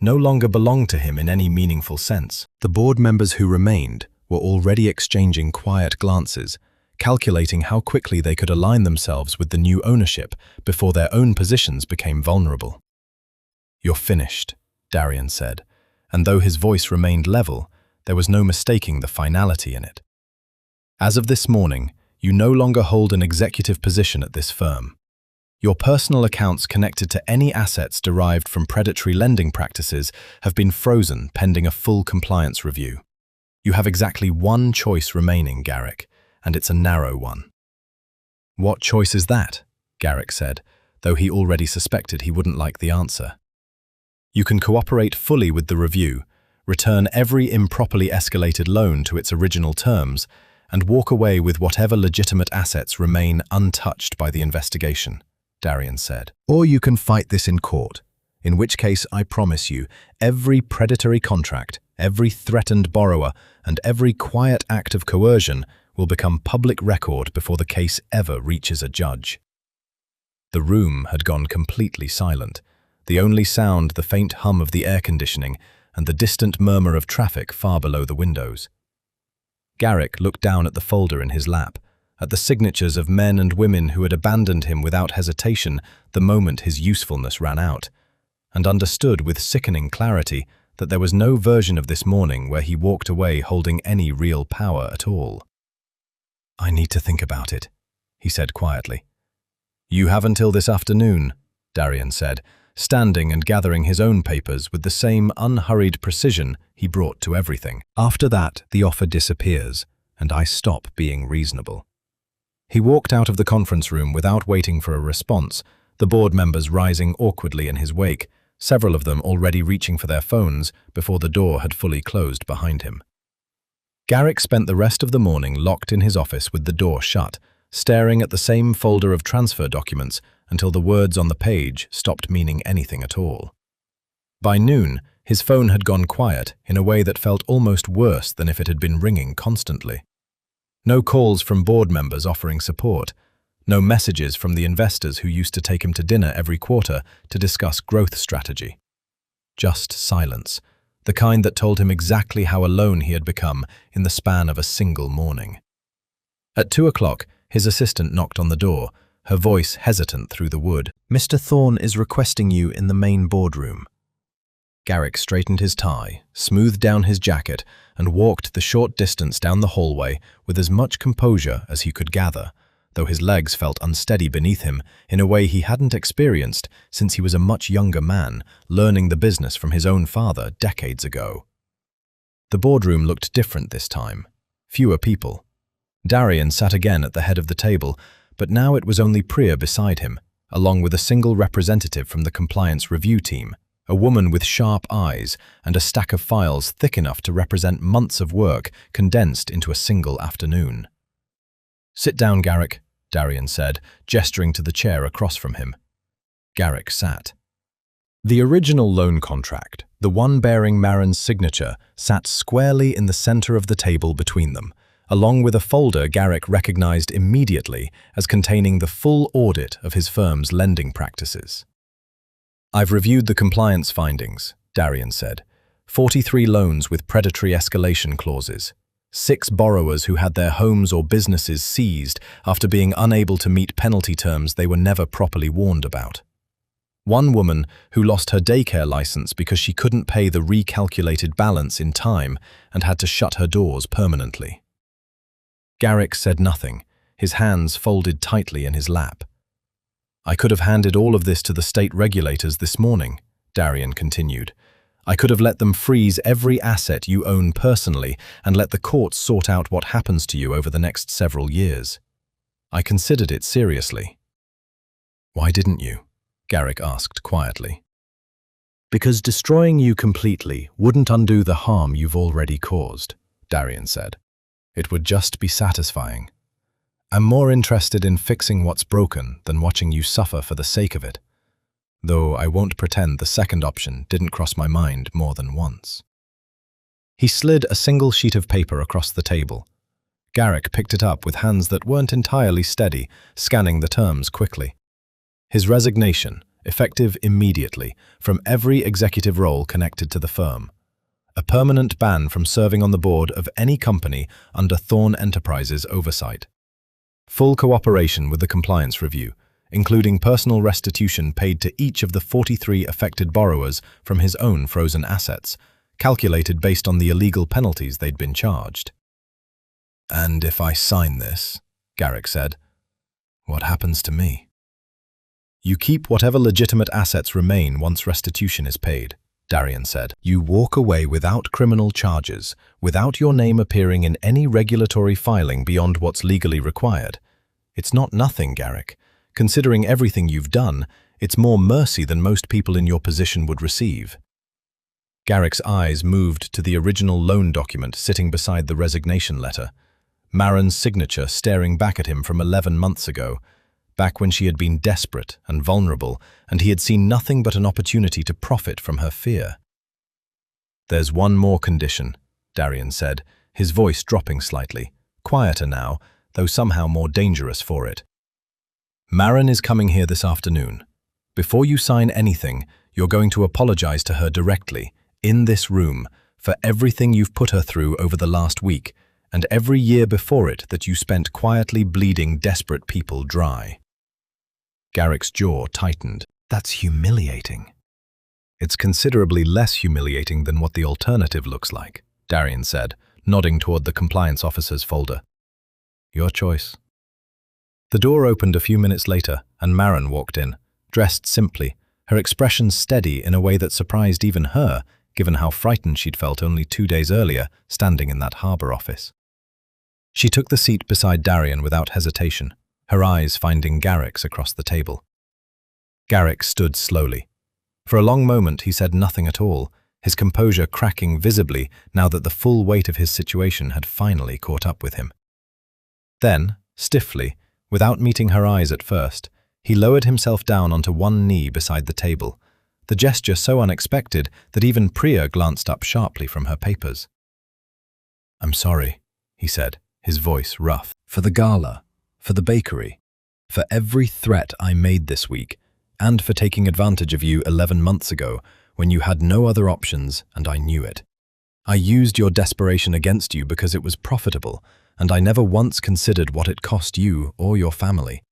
no longer belonged to him in any meaningful sense. The board members who remained were already exchanging quiet glances, calculating how quickly they could align themselves with the new ownership before their own positions became vulnerable. "You're finished," Darian said, and though his voice remained level, there was no mistaking the finality in it. "As of this morning, you no longer hold an executive position at this firm. Your personal accounts connected to any assets derived from predatory lending practices have been frozen pending a full compliance review. You have exactly one choice remaining, Garrick, and it's a narrow one." "What choice is that?" Garrick said, though he already suspected he wouldn't like the answer. "You can cooperate fully with the review, return every improperly escalated loan to its original terms, and walk away with whatever legitimate assets remain untouched by the investigation," Darian said. "Or you can fight this in court, in which case I promise you every predatory contract, every threatened borrower, and every quiet act of coercion will become public record before the case ever reaches a judge." The room had gone completely silent, the only sound the faint hum of the air conditioning and the distant murmur of traffic far below the windows. Garrick looked down at the folder in his lap, at the signatures of men and women who had abandoned him without hesitation the moment his usefulness ran out, and understood with sickening clarity that there was no version of this morning where he walked away holding any real power at all. "I need to think about it," he said quietly. "You have until this afternoon," Darian said, standing and gathering his own papers with the same unhurried precision he brought to everything. "After that, the offer disappears, and I stop being reasonable." He walked out of the conference room without waiting for a response, the board members rising awkwardly in his wake, several of them already reaching for their phones before the door had fully closed behind him. Garrick spent the rest of the morning locked in his office with the door shut, staring at the same folder of transfer documents until the words on the page stopped meaning anything at all. By noon, his phone had gone quiet in a way that felt almost worse than if it had been ringing constantly. No calls from board members offering support, no messages from the investors who used to take him to dinner every quarter to discuss growth strategy. Just silence, the kind that told him exactly how alone he had become in the span of a single morning. At 2 o'clock, his assistant knocked on the door, her voice hesitant through the wood. "Mr. Thorne is requesting you in the main boardroom." Garrick straightened his tie, smoothed down his jacket, and walked the short distance down the hallway with as much composure as he could gather, though his legs felt unsteady beneath him in a way he hadn't experienced since he was a much younger man, learning the business from his own father decades ago. The boardroom looked different this time. Fewer people. Darian sat again at the head of the table, but now it was only Priya beside him, along with a single representative from the compliance review team, a woman with sharp eyes and a stack of files thick enough to represent months of work condensed into a single afternoon. "Sit down, Garrick," Darian said, gesturing to the chair across from him. Garrick sat. The original loan contract, the one bearing Marin's signature, sat squarely in the center of the table between them, along with a folder Garrick recognized immediately as containing the full audit of his firm's lending practices. "I've reviewed the compliance findings," Darian said. 43 loans with predatory escalation clauses. 6 borrowers who had their homes or businesses seized after being unable to meet penalty terms they were never properly warned about. 1 woman who lost her daycare license because she couldn't pay the recalculated balance in time and had to shut her doors permanently. Garrick said nothing, his hands folded tightly in his lap. "I could have handed all of this to the state regulators this morning," Darian continued. "I could have let them freeze every asset you own personally and let the courts sort out what happens to you over the next several years. I considered it seriously." "Why didn't you?" Garrick asked quietly. "Because destroying you completely wouldn't undo the harm you've already caused," Darian said. "It would just be satisfying. I'm more interested in fixing what's broken than watching you suffer for the sake of it. Though I won't pretend the second option didn't cross my mind more than once." He slid a single sheet of paper across the table. Garrick picked it up with hands that weren't entirely steady, scanning the terms quickly. His resignation, effective immediately, from every executive role connected to the firm. A permanent ban from serving on the board of any company under Thorn Enterprises oversight. Full cooperation with the compliance review, including personal restitution paid to each of the 43 affected borrowers from his own frozen assets, calculated based on the illegal penalties they'd been charged. "And if I sign this," Garrick said, "what happens to me?" "You keep whatever legitimate assets remain once restitution is paid," Darian said. "You walk away without criminal charges, without your name appearing in any regulatory filing beyond what's legally required. It's not nothing, Garrick. Considering everything you've done, it's more mercy than most people in your position would receive." Garrick's eyes moved to the original loan document sitting beside the resignation letter, Marin's signature staring back at him from 11 months ago, back when she had been desperate and vulnerable, and he had seen nothing but an opportunity to profit from her fear. "There's one more condition," Darian said, his voice dropping slightly, quieter now, though somehow more dangerous for it. "Marin is coming here this afternoon. Before you sign anything, you're going to apologize to her directly, in this room, for everything you've put her through over the last week, and every year before it that you spent quietly bleeding desperate people dry." Garrick's jaw tightened. "That's humiliating." "It's considerably less humiliating than what the alternative looks like," Darian said, nodding toward the compliance officer's folder. "Your choice." The door opened a few minutes later, and Marin walked in, dressed simply, her expression steady in a way that surprised even her, given how frightened she'd felt only 2 days earlier, standing in that harbor office. She took the seat beside Darian without hesitation, her eyes finding Garrick's across the table. Garrick stood slowly. For a long moment he said nothing at all, his composure cracking visibly now that the full weight of his situation had finally caught up with him. Then, stiffly, without meeting her eyes at first, he lowered himself down onto one knee beside the table, the gesture so unexpected that even Priya glanced up sharply from her papers. "I'm sorry," he said, his voice rough. "For the gala, for the bakery, for every threat I made this week, and for taking advantage of you 11 months ago when you had no other options and I knew it. I used your desperation against you because it was profitable, and I never once considered what it cost you or your family."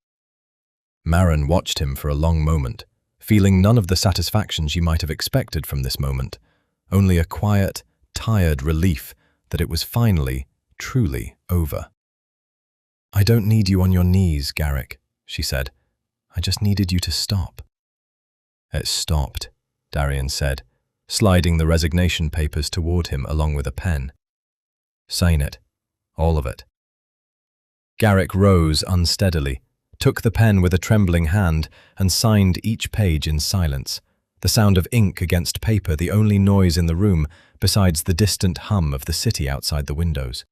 Marin watched him for a long moment, feeling none of the satisfaction she might have expected from this moment, only a quiet, tired relief that it was finally, truly over. "I don't need you on your knees, Garrick," she said. "I just needed you to stop." "It stopped," Darian said, sliding the resignation papers toward him along with a pen. "Sign it. All of it." Garrick rose unsteadily, took the pen with a trembling hand, and signed each page in silence, the sound of ink against paper the only noise in the room besides the distant hum of the city outside the windows.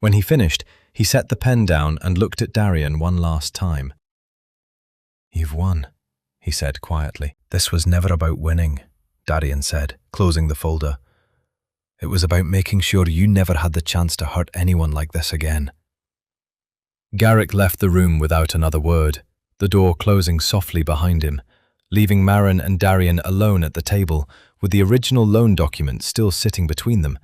When he finished, he set the pen down and looked at Darian one last time. "You've won," he said quietly. "This was never about winning," Darian said, closing the folder. "It was about making sure you never had the chance to hurt anyone like this again." Garrick left the room without another word, the door closing softly behind him, leaving Maren and Darian alone at the table, with the original loan document still sitting between them,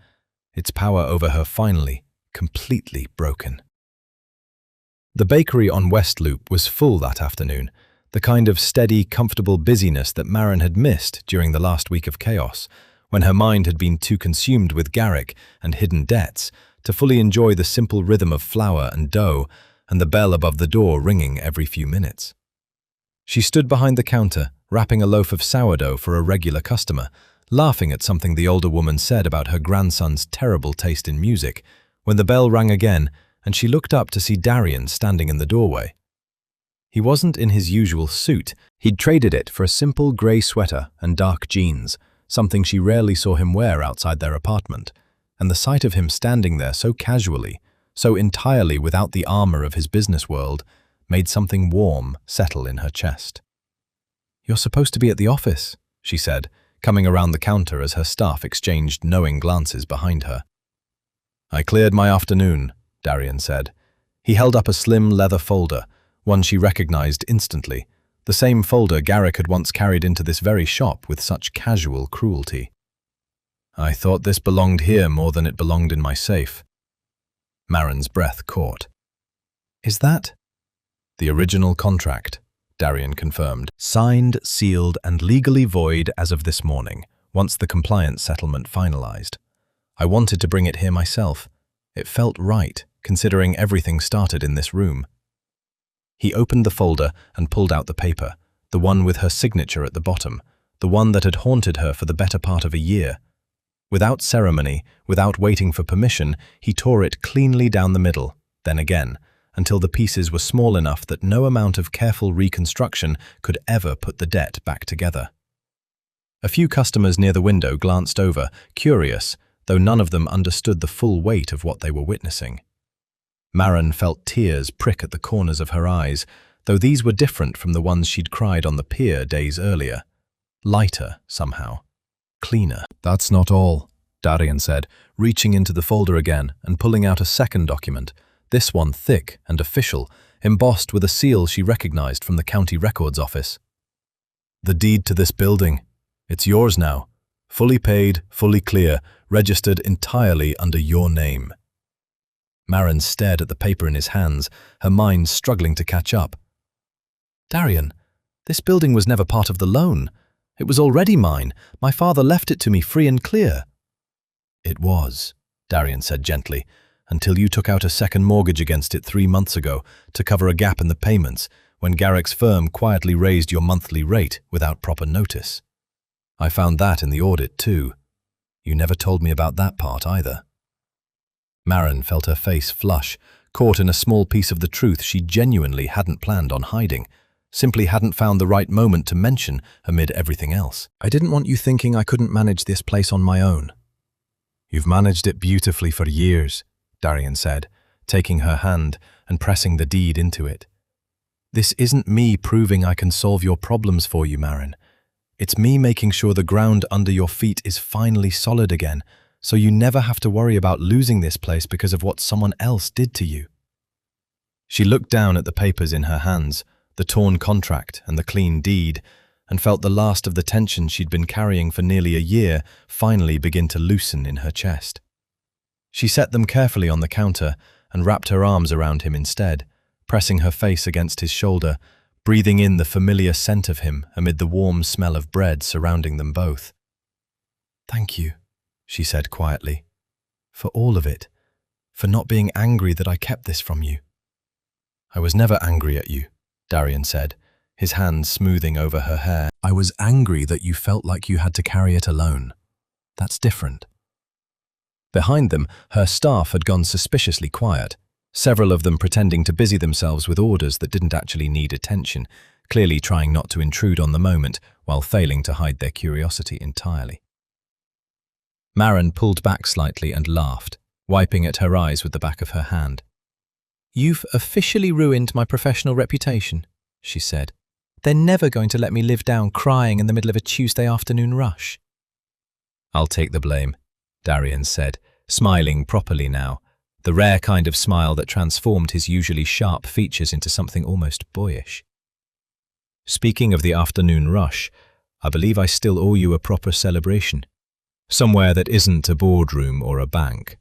its power over her finally, completely broken. The bakery on West Loop was full that afternoon, the kind of steady, comfortable busyness that Maren had missed during the last week of chaos, when her mind had been too consumed with Garrick and hidden debts to fully enjoy the simple rhythm of flour and dough and the bell above the door ringing every few minutes. She stood behind the counter, wrapping a loaf of sourdough for a regular customer, laughing at something the older woman said about her grandson's terrible taste in music, when the bell rang again and she looked up to see Darian standing in the doorway. He wasn't in his usual suit. He'd traded it for a simple grey sweater and dark jeans, something she rarely saw him wear outside their apartment, and the sight of him standing there so casually, so entirely without the armor of his business world, made something warm settle in her chest. "You're supposed to be at the office," she said, coming around the counter as her staff exchanged knowing glances behind her. "I cleared my afternoon," Darian said. He held up a slim leather folder, one she recognized instantly, the same folder Garrick had once carried into this very shop with such casual cruelty. "I thought this belonged here more than it belonged in my safe." Maren's breath caught. "Is that—" "The original contract," Darian confirmed. "Signed, sealed, and legally void as of this morning, once the compliance settlement finalized. I wanted to bring it here myself. It felt right, considering everything started in this room." He opened the folder and pulled out the paper, the one with her signature at the bottom, the one that had haunted her for the better part of a year. Without ceremony, without waiting for permission, he tore it cleanly down the middle, then again, until the pieces were small enough that no amount of careful reconstruction could ever put the debt back together. A few customers near the window glanced over, curious, though none of them understood the full weight of what they were witnessing. Maren felt tears prick at the corners of her eyes, though these were different from the ones she'd cried on the pier days earlier. Lighter, somehow. Cleaner. "That's not all," Darian said, reaching into the folder again and pulling out a second document, this one thick and official, embossed with a seal she recognized from the county records office. "The deed to this building. It's yours now. Fully paid, fully clear, registered entirely under your name." Maren stared at the paper in his hands, her mind struggling to catch up. "Darian, this building was never part of the loan. It was already mine. My father left it to me free and clear." "It was," Darian said gently, "until you took out a second mortgage against it 3 months ago to cover a gap in the payments, when Garrick's firm quietly raised your monthly rate without proper notice. I found that in the audit too. You never told me about that part either." Maren felt her face flush, caught in a small piece of the truth she genuinely hadn't planned on hiding, simply hadn't found the right moment to mention amid everything else. "I didn't want you thinking I couldn't manage this place on my own." "You've managed it beautifully for years," Darian said, taking her hand and pressing the deed into it. "This isn't me proving I can solve your problems for you, Maren. It's me making sure the ground under your feet is finally solid again, so you never have to worry about losing this place because of what someone else did to you." She looked down at the papers in her hands, the torn contract and the clean deed, and felt the last of the tension she'd been carrying for nearly a year finally begin to loosen in her chest. She set them carefully on the counter and wrapped her arms around him instead, pressing her face against his shoulder, breathing in the familiar scent of him amid the warm smell of bread surrounding them both. "Thank you," she said quietly, "for all of it, for not being angry that I kept this from you." "I was never angry at you," Darian said, his hands smoothing over her hair. "I was angry that you felt like you had to carry it alone. That's different." Behind them, her staff had gone suspiciously quiet, several of them pretending to busy themselves with orders that didn't actually need attention, clearly trying not to intrude on the moment while failing to hide their curiosity entirely. Maren pulled back slightly and laughed, wiping at her eyes with the back of her hand. "You've officially ruined my professional reputation," she said. "They're never going to let me live down crying in the middle of a Tuesday afternoon rush." "I'll take the blame," Darian said, smiling properly now, the rare kind of smile that transformed his usually sharp features into something almost boyish. "Speaking of the afternoon rush, I believe I still owe you a proper celebration. Somewhere that isn't a boardroom or a bank."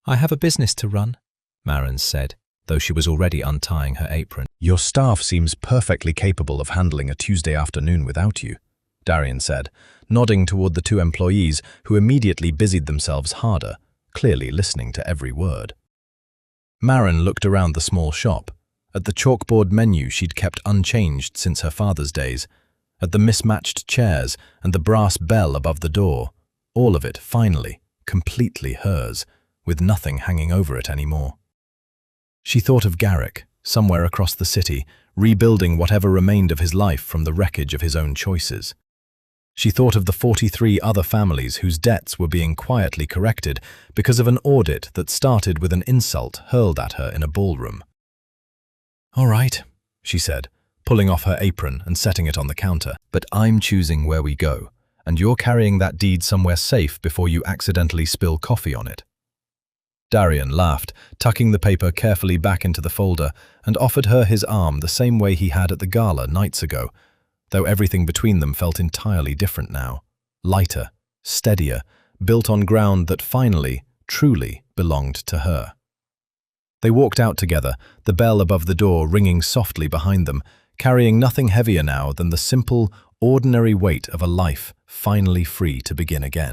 "I have a business to run," Maren said, though she was already untying her apron. "Your staff seems perfectly capable of handling a Tuesday afternoon without you," Darian said, nodding toward the two employees who immediately busied themselves harder, clearly listening to every word. Maren looked around the small shop, at the chalkboard menu she'd kept unchanged since her father's days, at the mismatched chairs and the brass bell above the door, all of it finally, completely hers, with nothing hanging over it anymore. She thought of Garrick, somewhere across the city, rebuilding whatever remained of his life from the wreckage of his own choices. She thought of the 43 other families whose debts were being quietly corrected because of an audit that started with an insult hurled at her in a ballroom. "All right," she said, pulling off her apron and setting it on the counter. "But I'm choosing where we go, and you're carrying that deed somewhere safe before you accidentally spill coffee on it." Darian laughed, tucking the paper carefully back into the folder, and offered her his arm the same way he had at the gala nights ago, though everything between them felt entirely different now, lighter, steadier, built on ground that finally, truly belonged to her. They walked out together, the bell above the door ringing softly behind them, carrying nothing heavier now than the simple, ordinary weight of a life finally free to begin again.